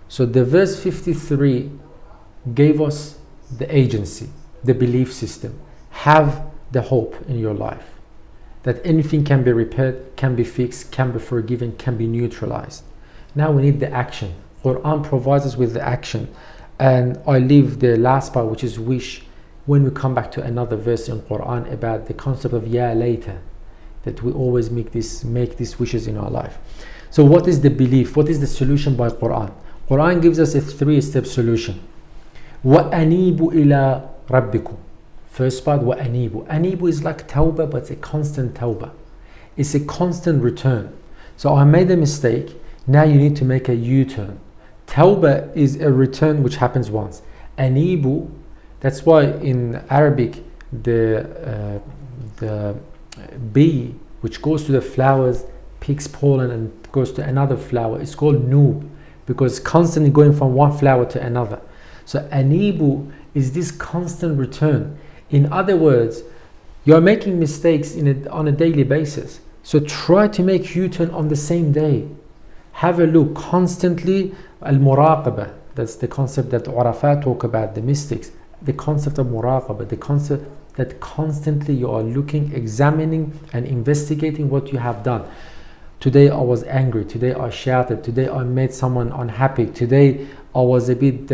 So the verse 53 gave us the agency, the belief system. Have the hope in your life that anything can be repaired, can be fixed, can be forgiven, can be neutralized. Now we need the action. Quran provides us with the action. And I leave the last part, which is wish, when we come back to another verse in Quran about the concept of ya later, that we always make these wishes in our life. So what is the belief? What is the solution by Quran? Quran gives us a 3-step solution. وَأَنِيبُ إِلَىٰ رَبِّكُمْ. First part, وَأَنِيبُ. Anibu is like tawbah, but it's a constant tawbah. It's a constant return. So I made a mistake. Now you need to make a U-turn. Tawbah is a return which happens once. Anibu, that's why in Arabic the bee which goes to the flowers, picks pollen and goes to another flower, it's called noob, because it's constantly going from one flower to another. So anibu is this constant return. In other words, you're making mistakes on a daily basis. So try to make U-turn on the same day. Have a look constantly. Al-muraqabah, that's the concept that Urafat talk about, the mystics. The concept of muraqabah, the concept that constantly you are looking, examining and investigating what you have done. Today I was angry, today I shouted, today I made someone unhappy, today I was a bit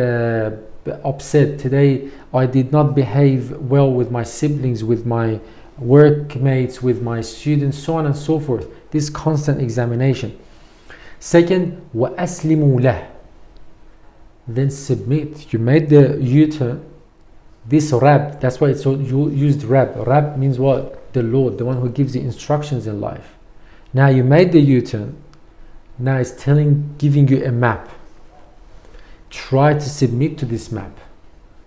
upset, today I did not behave well with my siblings, with my workmates, with my students, so on and so forth. This constant examination. Second, وَأَسْلِمُوا لَهُ. Then submit. You made the U-turn. This Rab, that's why it's so used Rab. Rab means what? The Lord, the one who gives the instructions in life. Now you made the U-turn. Now it's giving you a map. Try to submit to this map.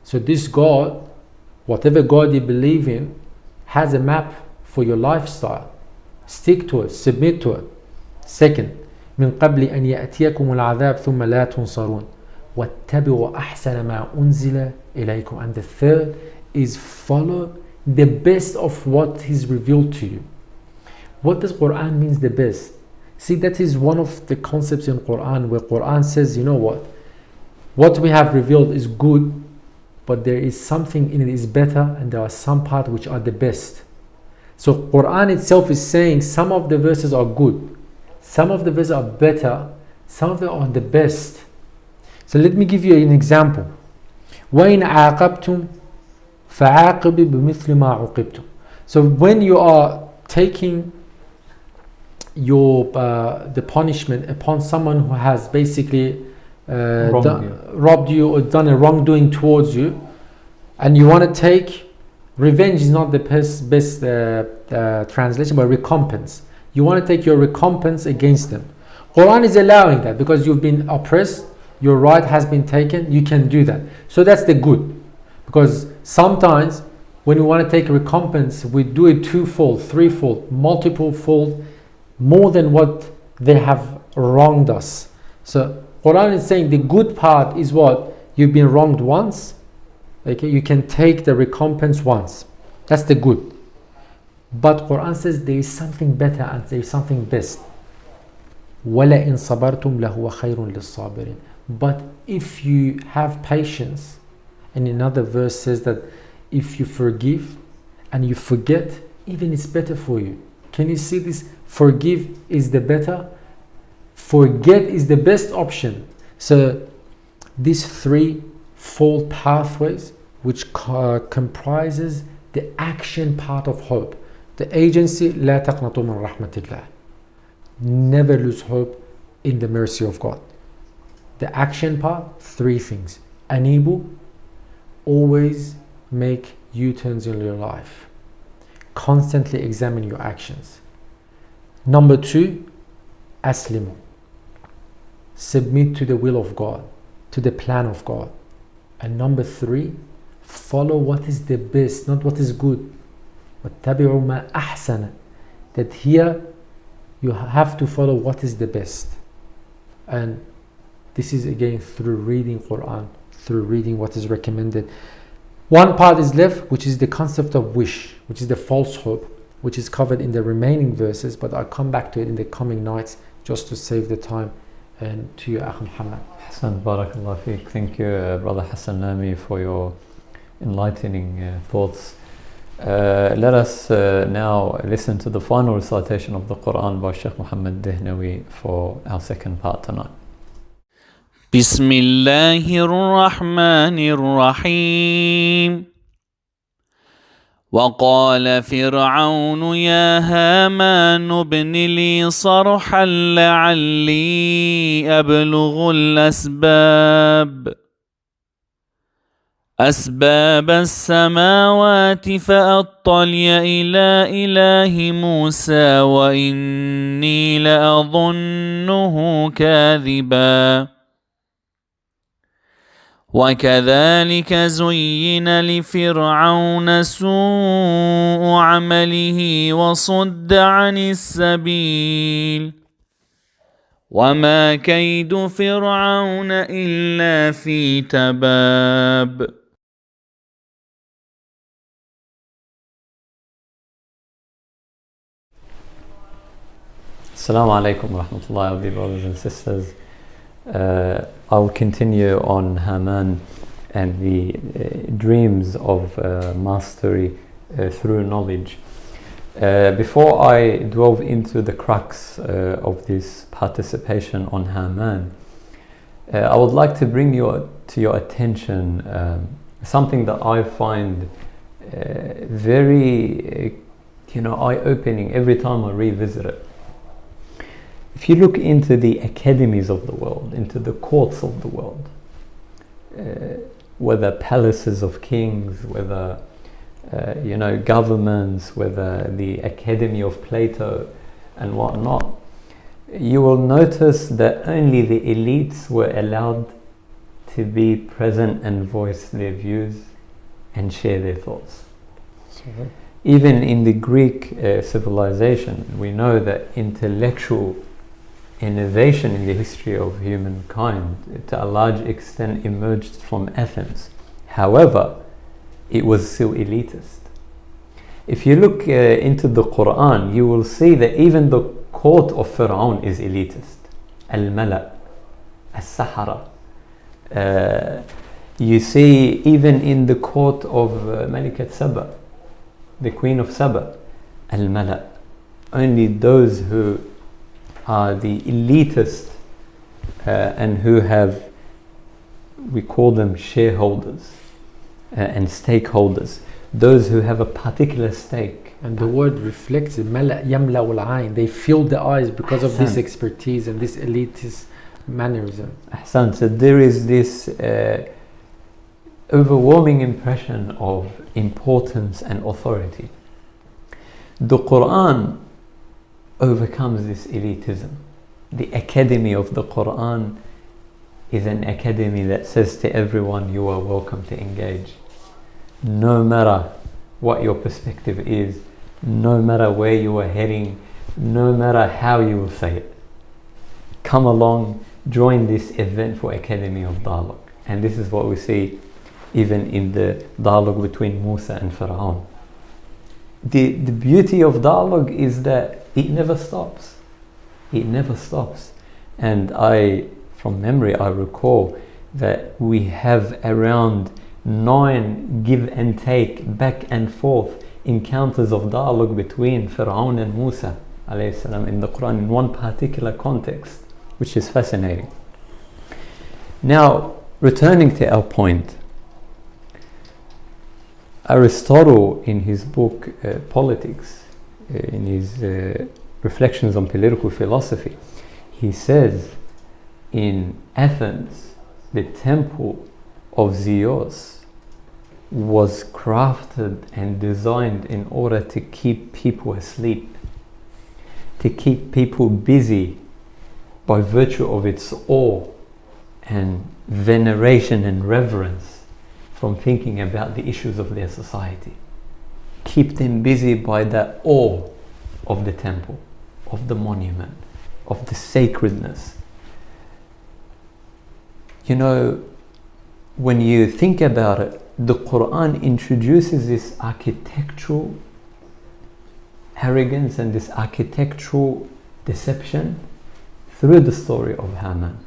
So this God, whatever God you believe in, has a map for your lifestyle. Stick to it, submit to it. Second, من قبل أن يأتيكم العذاب ثم لا تنصرون واتبعوا أحسن ما أنزل إليكم. And the third is follow the best of what is revealed to you. What does Quran means the best? See, that is one of the concepts in Quran where Quran says, you know what we have revealed is good, but there is something in it is better, and there are some parts which are the best. So Quran itself is saying some of the verses are good, some of the verses are better, some of them are the best. So let me give you an example. وَإِنْ عَاقَبْتُمْ فَعَاقِبُوا بِمِثْلِ مَا عُوقِبْتُمْ. So when you are taking your the punishment upon someone who has basically robbed you or done a wrongdoing towards you, and you want to take revenge, is not the best translation, but recompense. You want to take your recompense against them. Quran is allowing that because you've been oppressed, your right has been taken, you can do that. So that's the good. Because sometimes when we want to take recompense, we do it twofold, threefold, multiple fold, more than what they have wronged us. So Quran is saying the good part is what? You've been wronged once, okay, you can take the recompense once. That's the good. But Quran says there is something better and there is something best. وَلَئِن صَبَرْتُمْ لَهُوَ خَيْرٌ لِلصَّابِرِينَ. But if you have patience, and another verse says that if you forgive and you forget, even it's better for you. Can you see this? Forgive is the better, forget is the best option. So these threefold pathways which comprises the action part of hope. The agency, لا تقنطوا من رحمة الله. Never lose hope in the mercy of God. The action part, three things. Anibu, always make U-turns in your life. Constantly examine your actions. Number two, aslimu. Submit to the will of God, to the plan of God. And number three, follow what is the best, not what is good. وَاتَّبِعُوا مَا أَحْسَنَ. That here you have to follow what is the best. And this is again through reading Quran, through reading what is recommended. One part is left, which is the concept of wish, which is the false hope, which is covered in the remaining verses, but I'll come back to it in the coming nights just to save the time. And to you, Akh Muhammad. Hassan, barakallah fiqh. Thank you, Brother Hassan Lamy, for your enlightening thoughts. Let us now listen to the final recitation of the Quran by Sheikh Mohammed Dehnawi for our second part tonight. بسم الله الرحمن الرحيم. وقال فرعون يا هامان ابن لي صرحا لعلي أبلغ أسباب السماوات فأطلع إلى إله موسى وإني لأظنه كاذبا. وكذلك زين لفرعون سوء عمله وصد عن السبيل وما كيد فرعون إلا في تباب. Assalamu alaikum wa rahmatullahi, brothers and sisters. I'll continue on Haman and the dreams of mastery through knowledge. Before I delve into the crux of this participation on Haman, I would like to bring to your attention something that I find very eye-opening every time I revisit it. If you look into the academies of the world, into the courts of the world, whether palaces of kings, whether governments, whether the Academy of Plato and whatnot, you will notice that only the elites were allowed to be present and voice their views and share their thoughts. Even in the Greek civilization, we know that intellectual innovation in the history of humankind to a large extent emerged from Athens. However, it was still elitist. If you look into the Quran, you will see that even the court of Fir'aun is elitist. Al-Mala, Al-Sahara. You see even in the court of Malikat Saba, the Queen of Saba, Al-Mala. Only those who are the elitist and who have, we call them shareholders and stakeholders, those who have a particular stake. And the word reflects it. Mala yamla wal ayn. They fill the eyes because of this expertise and this elitist mannerism. Hassan, so there is this overwhelming impression of importance and authority. The Quran overcomes this elitism. The academy of the Quran is an academy that says to everyone, you are welcome to engage. No matter what your perspective is, no matter where you are heading, no matter how you will say it. Come along, join this eventful academy of dialogue. And this is what we see even in the dialogue between Musa and Fir'aun. The beauty of dialogue is that it never stops. It never stops. And from memory, I recall that we have around 9 give and take, back and forth encounters of dialogue between Fir'aun and Musa alayhi salam in the Quran in one particular context, which is fascinating. Now, returning to our point, Aristotle, in his book Politics, in his reflections on political philosophy, he says in Athens, the temple of Zeus was crafted and designed in order to keep people asleep, to keep people busy by virtue of its awe and veneration and reverence from thinking about the issues of their society. Keep them busy by that awe of the temple, of the monument, of the sacredness. You know, when you think about it, the Quran introduces this architectural arrogance and this architectural deception through the story of Haman.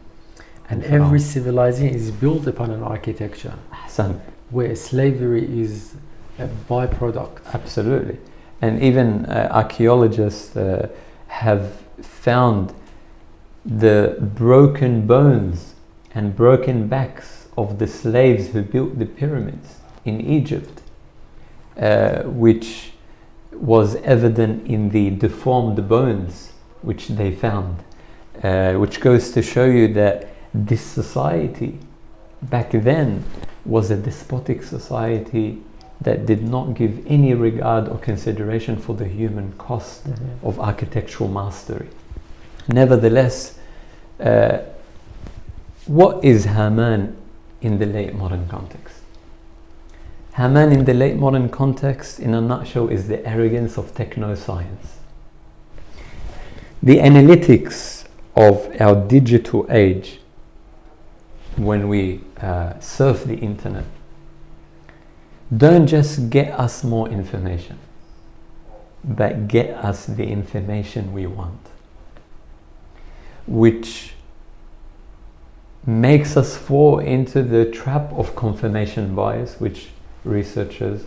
And every civilization is built upon an architecture. Hassan. Where slavery is a byproduct. Absolutely. And even archaeologists have found the broken bones and broken backs of the slaves who built the pyramids in Egypt, which was evident in the deformed bones which they found, which goes to show you that this society back then was a despotic society that did not give any regard or consideration for the human cost of architectural mastery. Nevertheless, what is Haman in the late modern context? Haman in the late modern context, in a nutshell, is the arrogance of techno-science. The analytics of our digital age, when we surf the internet, don't just get us more information, but get us the information we want, which makes us fall into the trap of confirmation bias, which researchers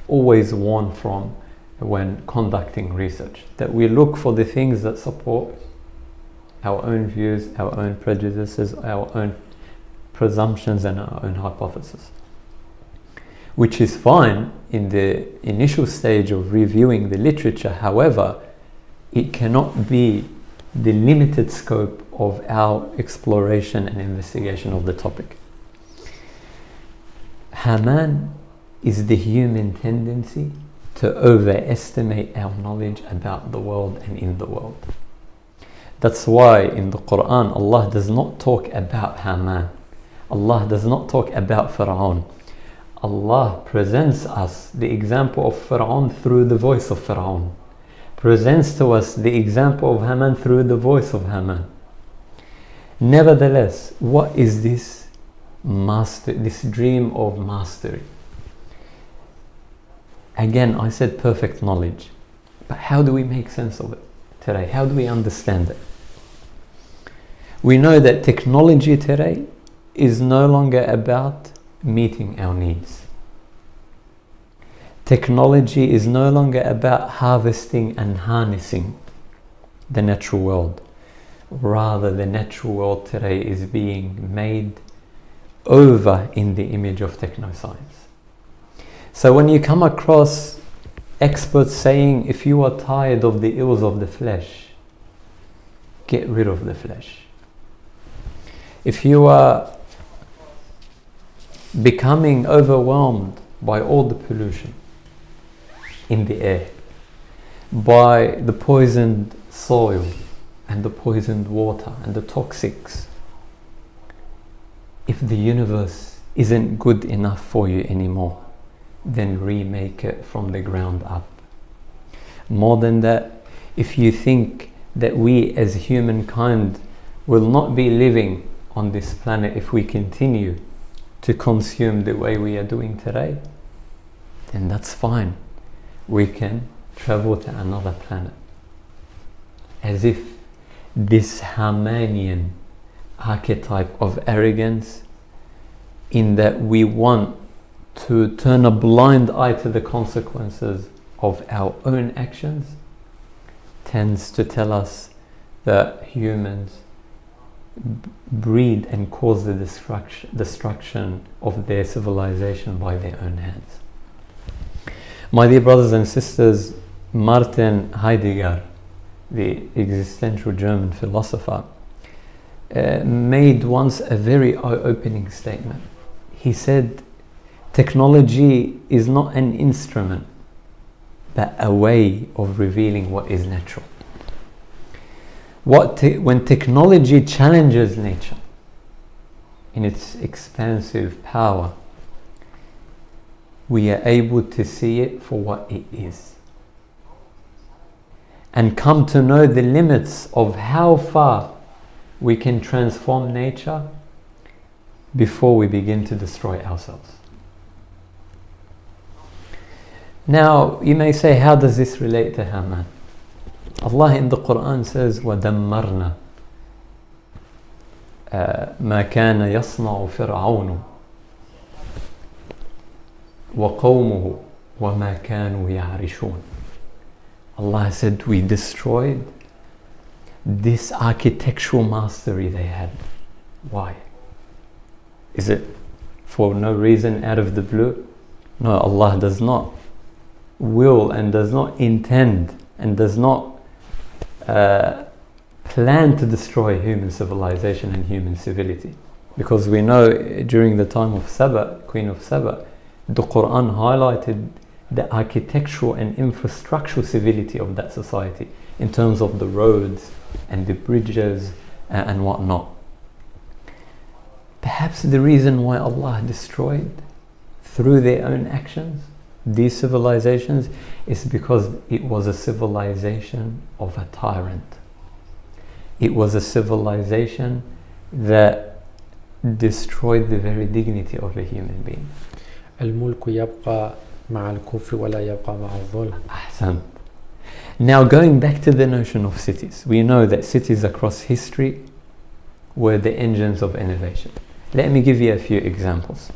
always warn from when conducting research, that we look for the things that support our own views, our own prejudices, our own presumptions and our own hypotheses, which is fine in the initial stage of reviewing the literature. However, it cannot be the limited scope of our exploration and investigation of the topic. Haman is the human tendency to overestimate our knowledge about the world and in the world. That's why in the Quran, Allah does not talk about Haman. Allah does not talk about Fir'aun. Allah presents us the example of Fir'aun through the voice of Fir'aun. Presents to us the example of Haman through the voice of Haman. Nevertheless, what is this dream of mastery? Again, I said perfect knowledge. But how do we make sense of it today? How do we understand it? We know that technology today is no longer about meeting our needs. Technology is no longer about harvesting and harnessing the natural world. Rather, the natural world today is being made over in the image of technoscience. So when you come across experts saying, if you are tired of the ills of the flesh, get rid of the flesh. If you are becoming overwhelmed by all the pollution in the air, by the poisoned soil and the poisoned water and the toxics, if the universe isn't good enough for you anymore, then remake it from the ground up. More than that, if you think that we as humankind will not be living on this planet if we continue to consume the way we are doing today, then that's fine. We can travel to another planet. As if this Hamanian archetype of arrogance, in that we want to turn a blind eye to the consequences of our own actions, tends to tell us that humans breed and cause the destruction of their civilization by their own hands. My dear brothers and sisters, Martin Heidegger, the existential German philosopher, made once a very eye-opening statement. He said, technology is not an instrument, but a way of revealing what is natural. When technology challenges nature in its expansive power, we are able to see it for what it is and come to know the limits of how far we can transform nature before we begin to destroy ourselves. Now, you may say, how does this relate to Haman? Allah in the Quran says, وَدَمَّرْنَا مَا كَانَ يَصْنَعُ فِرْعَوْنُ وَقَوْمُهُ وَمَا كَانُوا يَعْرِشُونَ. Allah said, we destroyed this architectural mastery they had. Why? Is it for no reason out of the blue? No, Allah does not will and does not intend and does not plan to destroy human civilization and human civility. Because we know during the time of Saba, Queen of Saba, the Quran highlighted the architectural and infrastructural civility of that society in terms of the roads and the bridges and whatnot. Perhaps the reason why Allah destroyed through their own actions these civilizations is because it was a civilization of a tyrant. It was a civilization that destroyed the very dignity of a human being. الملك يبقى مع الكفر ولا يبقى مع الظلم. Hassan. Now going back to the notion of cities, we know that cities across history were the engines of innovation. Let me give you a few examples.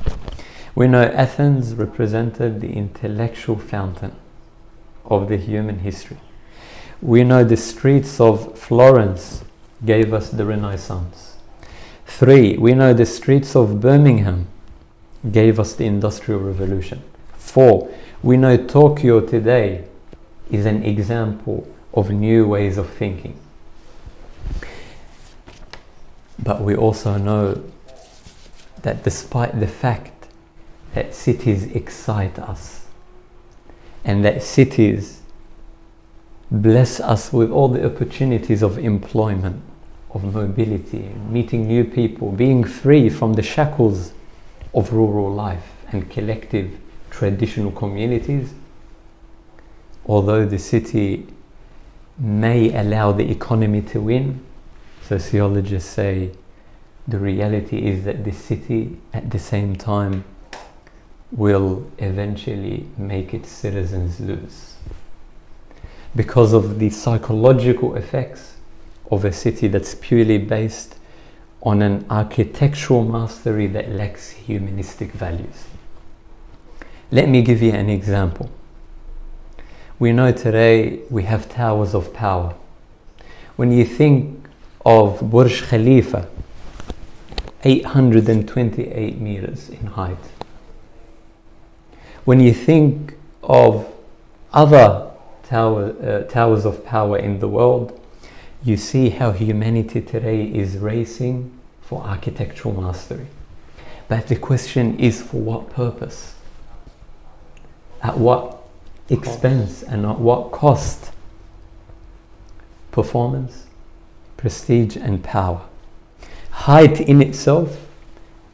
We know Athens represented the intellectual fountain of the human history. We know the streets of Florence gave us the Renaissance. 3, we know the streets of Birmingham gave us the Industrial Revolution. 4, we know Tokyo today is an example of new ways of thinking. But we also know that despite the fact that cities excite us and that cities bless us with all the opportunities of employment, of mobility, meeting new people, being free from the shackles of rural life and collective traditional communities, although the city may allow the economy to win, sociologists say the reality is that the city at the same time will eventually make its citizens lose because of the psychological effects of a city that's purely based on an architectural mastery that lacks humanistic values. Let me give you an example. We know today we have towers of power. When you think of Burj Khalifa, 828 meters in height. When you think of other towers of power in the world, you see how humanity today is racing for architectural mastery. But the question is, for what purpose? At what expense and at what cost? Performance, prestige and power. Height in itself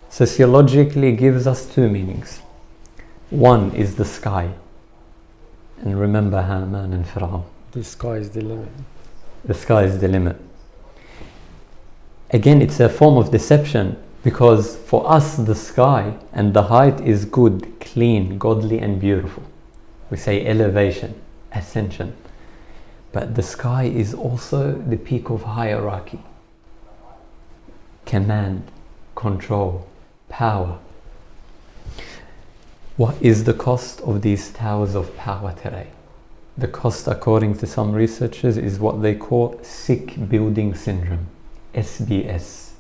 sociologically gives us two meanings. One is the sky. And remember Haman and Fir'aun. The sky is the limit. The sky is the limit. Again, it's a form of deception, because for us the sky and the height is good, clean, godly and beautiful. We say elevation, ascension. But the sky is also the peak of hierarchy. Command, control, power. What is the cost of these towers of power today? The cost, according to some researchers, is what they call sick building syndrome, SBS.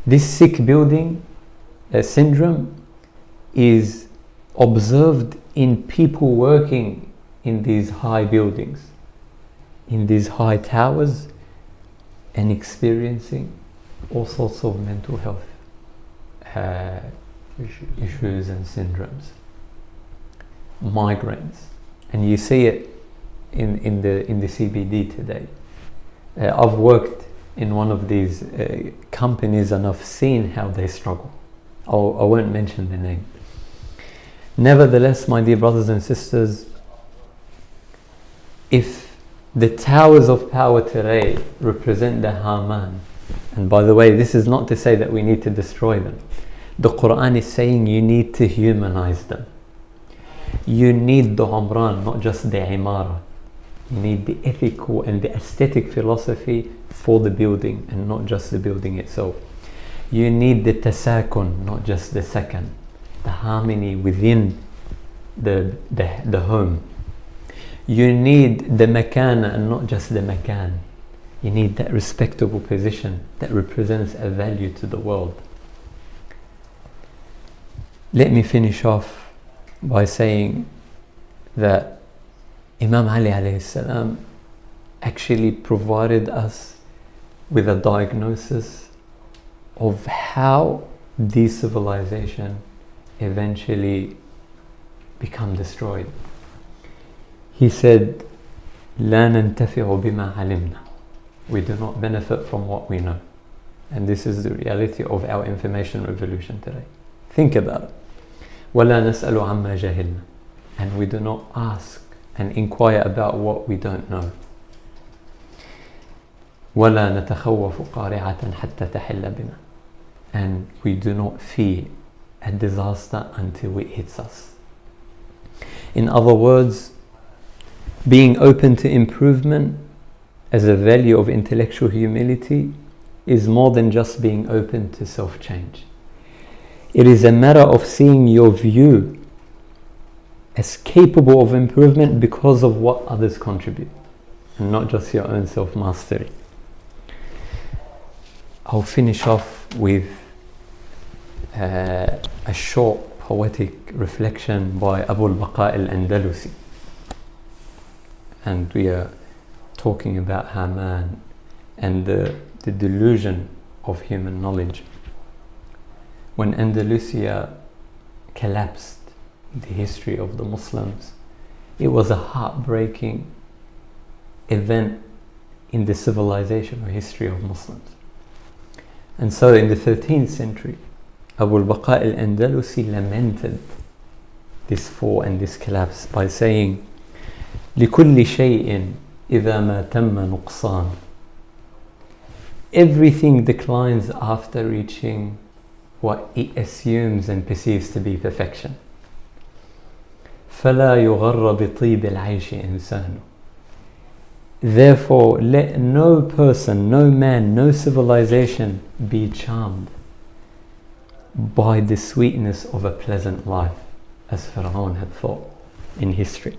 This sick building syndrome is observed in people working in these high buildings, in these high towers, and experiencing all sorts of mental health issues and syndromes, migraines, and you see it in the CBD today. I've worked in one of these companies and I've seen how they struggle. I won't mention the name. Nevertheless, my dear brothers and sisters, if the towers of power today represent the Haman, and by the way, this is not to say that we need to destroy them. The Quran is saying you need to humanize them. You need the Umran, not just the Imara. You need the ethical and the aesthetic philosophy for the building and not just the building itself. You need the tasakun, not just the sakan, the harmony within the home. You need the makana and not just the makan. You need that respectable position that represents a value to the world. Let me finish off by saying that Imam Ali alayhi salam actually provided us with a diagnosis of how this civilization eventually become destroyed. He said, لا ننتفع بما علمنا. We do not benefit from what we know. And this is the reality of our information revolution today. Think about it. ولا نسأل عما جهلنا. And we do not ask and inquire about what we don't know. ولا نتخوف قارعة حتى تحل بنا. And we do not fear a disaster until it hits us. In other words, being open to improvement as a value of intellectual humility is more than just being open to self-change. It is a matter of seeing your view as capable of improvement because of what others contribute, and not just your own self-mastery. I'll finish off with a short poetic reflection by Abu al-Baqa al-Andalusi. And we are talking about Haman and the delusion of human knowledge. When Andalusia collapsed in the history of the Muslims, it was a heartbreaking event in the civilization or history of Muslims. And so in the 13th century, Abu al-Baqa al-Andalusi lamented this fall and this collapse by saying, لكل شيء إذا ما تم نقصان. Everything declines after reaching what it assumes and perceives to be perfection. فَلَا يُغَرَّ بِطِيبِ الْعَيْشِ إِنسَانُ. Therefore, let no person, no man, no civilization be charmed by the sweetness of a pleasant life, as Pharaoh had thought in history.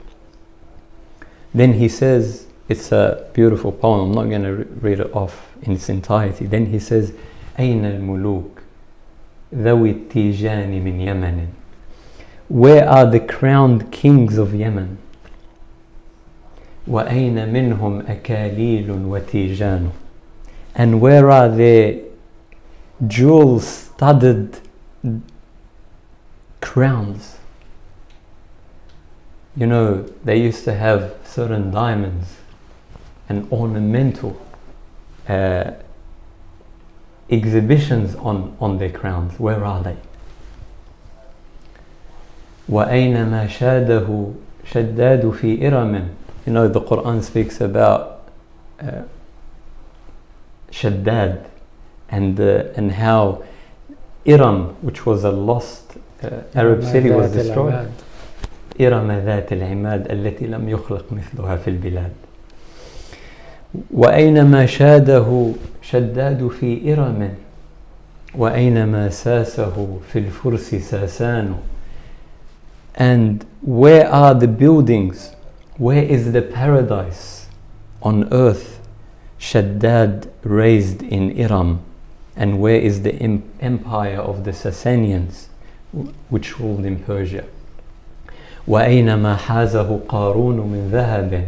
Then he says, it's a beautiful poem, I'm not going to read it off in its entirety. Then he says, أين الملوك ذوي التيجان من يمن. Where are the crowned kings of Yemen? وأين منهم أكاليل وتيجان. And where are their jewel-studded crowns? You know, they used to have certain diamonds and ornamental exhibitions on their crowns. Where are they? وَأَيْنَ مَا شَادَهُ شَدَّادُ فِي إِرَمٍ. You know, the Quran speaks about Shaddad and how Iram, which was a lost Arab city, was destroyed. إرم ذات العماد التي لم يخلق مثلها في البلاد. وأينما شاده شداد في إرم وأينما ساسه في الفرس ساسان. And where are the buildings? Where is the paradise on earth Shaddad raised in Iram? And where is the empire of the Sasanians which ruled in Persia? وأينما حازه قارون من ذهب.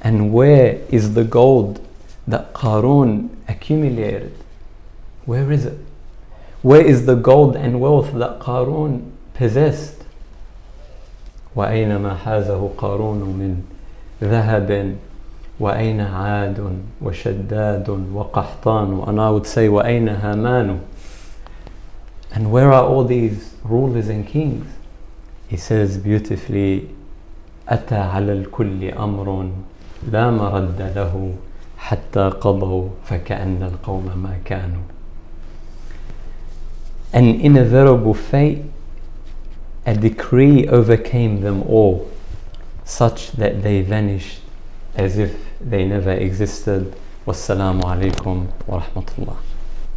And where is the gold that Qarun accumulated? Where is it? Where is the gold and wealth that Qarun possessed? وأينما حازه قارون من ذهب وأين عاد وشداد وقحطان. And I would say وأين هامان. And where are all these rulers and kings? He says beautifully, أتى على الكل أمر لا مرد له حتى قضوا فكأن القوم ما كانوا. An inevitable fate, a decree overcame them all, such that they vanished as if they never existed. Wassalamu alaikum wa rahmatullah.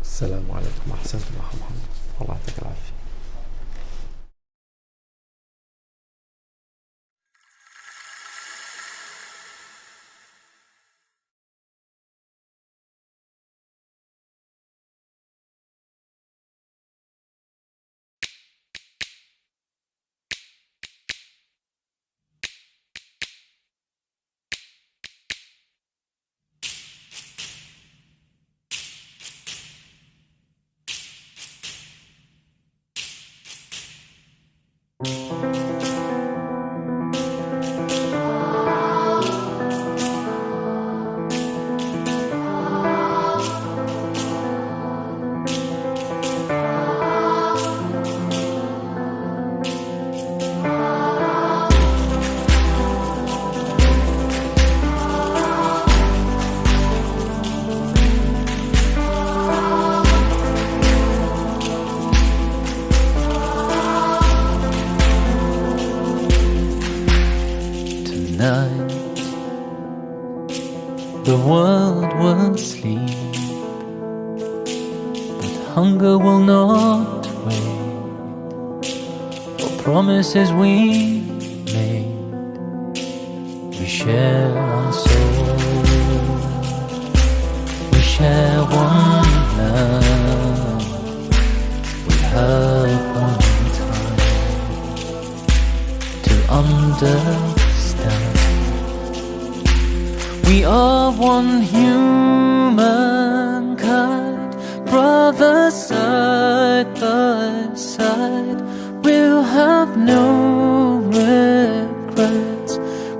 السلام عليكم. أحسنتم أخي محمد. الله يعطيك العافية. The world will sleep, but hunger will not wait. For promises we made, we share one soul, we share one love, we have one time to understand. We are one humankind, brothers side by side. We'll have no regrets,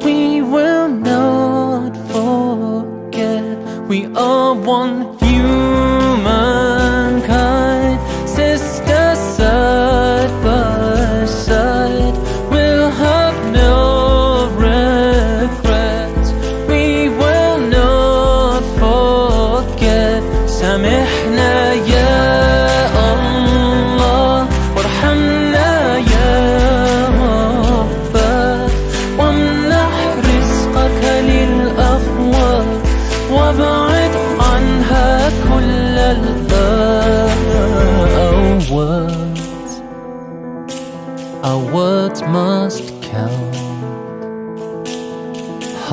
we will not forget. We are one humankind, sisters side by side. We'll have no سامحنا يا الله.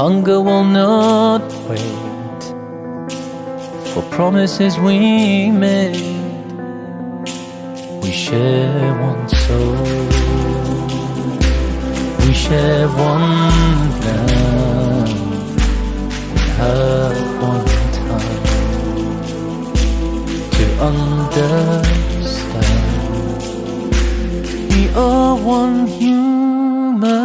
Hunger will not wait for promises we made. We share one soul, we share one love, we have one time to understand. We are one humankind,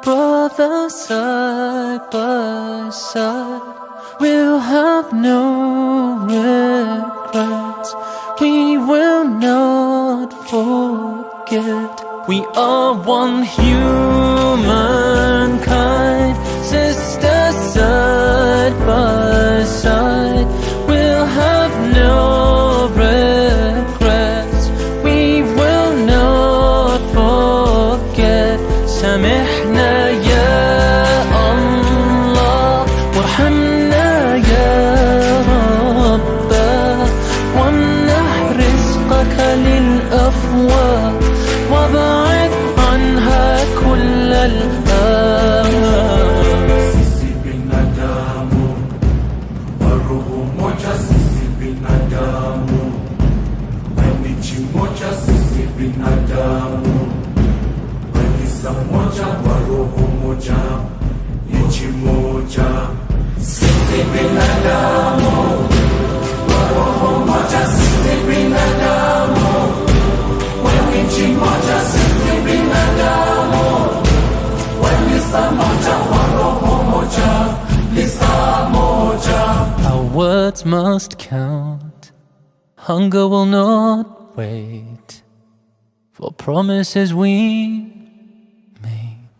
brothers side by side. We'll have no regrets, we will not forget. We are one humankind, sisters side by side. We'll have no regrets, we will not forget. سامحنا يا الله وارحمنا يا رب، وامنح رزقك للأفواه وابعد عنها كل الآن. Sisi binadamu, wa roho moja sisi binadamu, wa nchi moja sisi binadamu, wa kanisa moja, wa roho moja, nchi moja. Sisi binadamu, wa roho moja sisi binadamu, wa nchi moja sisi binadamu, wa kanisa moja, wa roho moja, lisa moja. Our words must count, hunger will not wait for promises we made.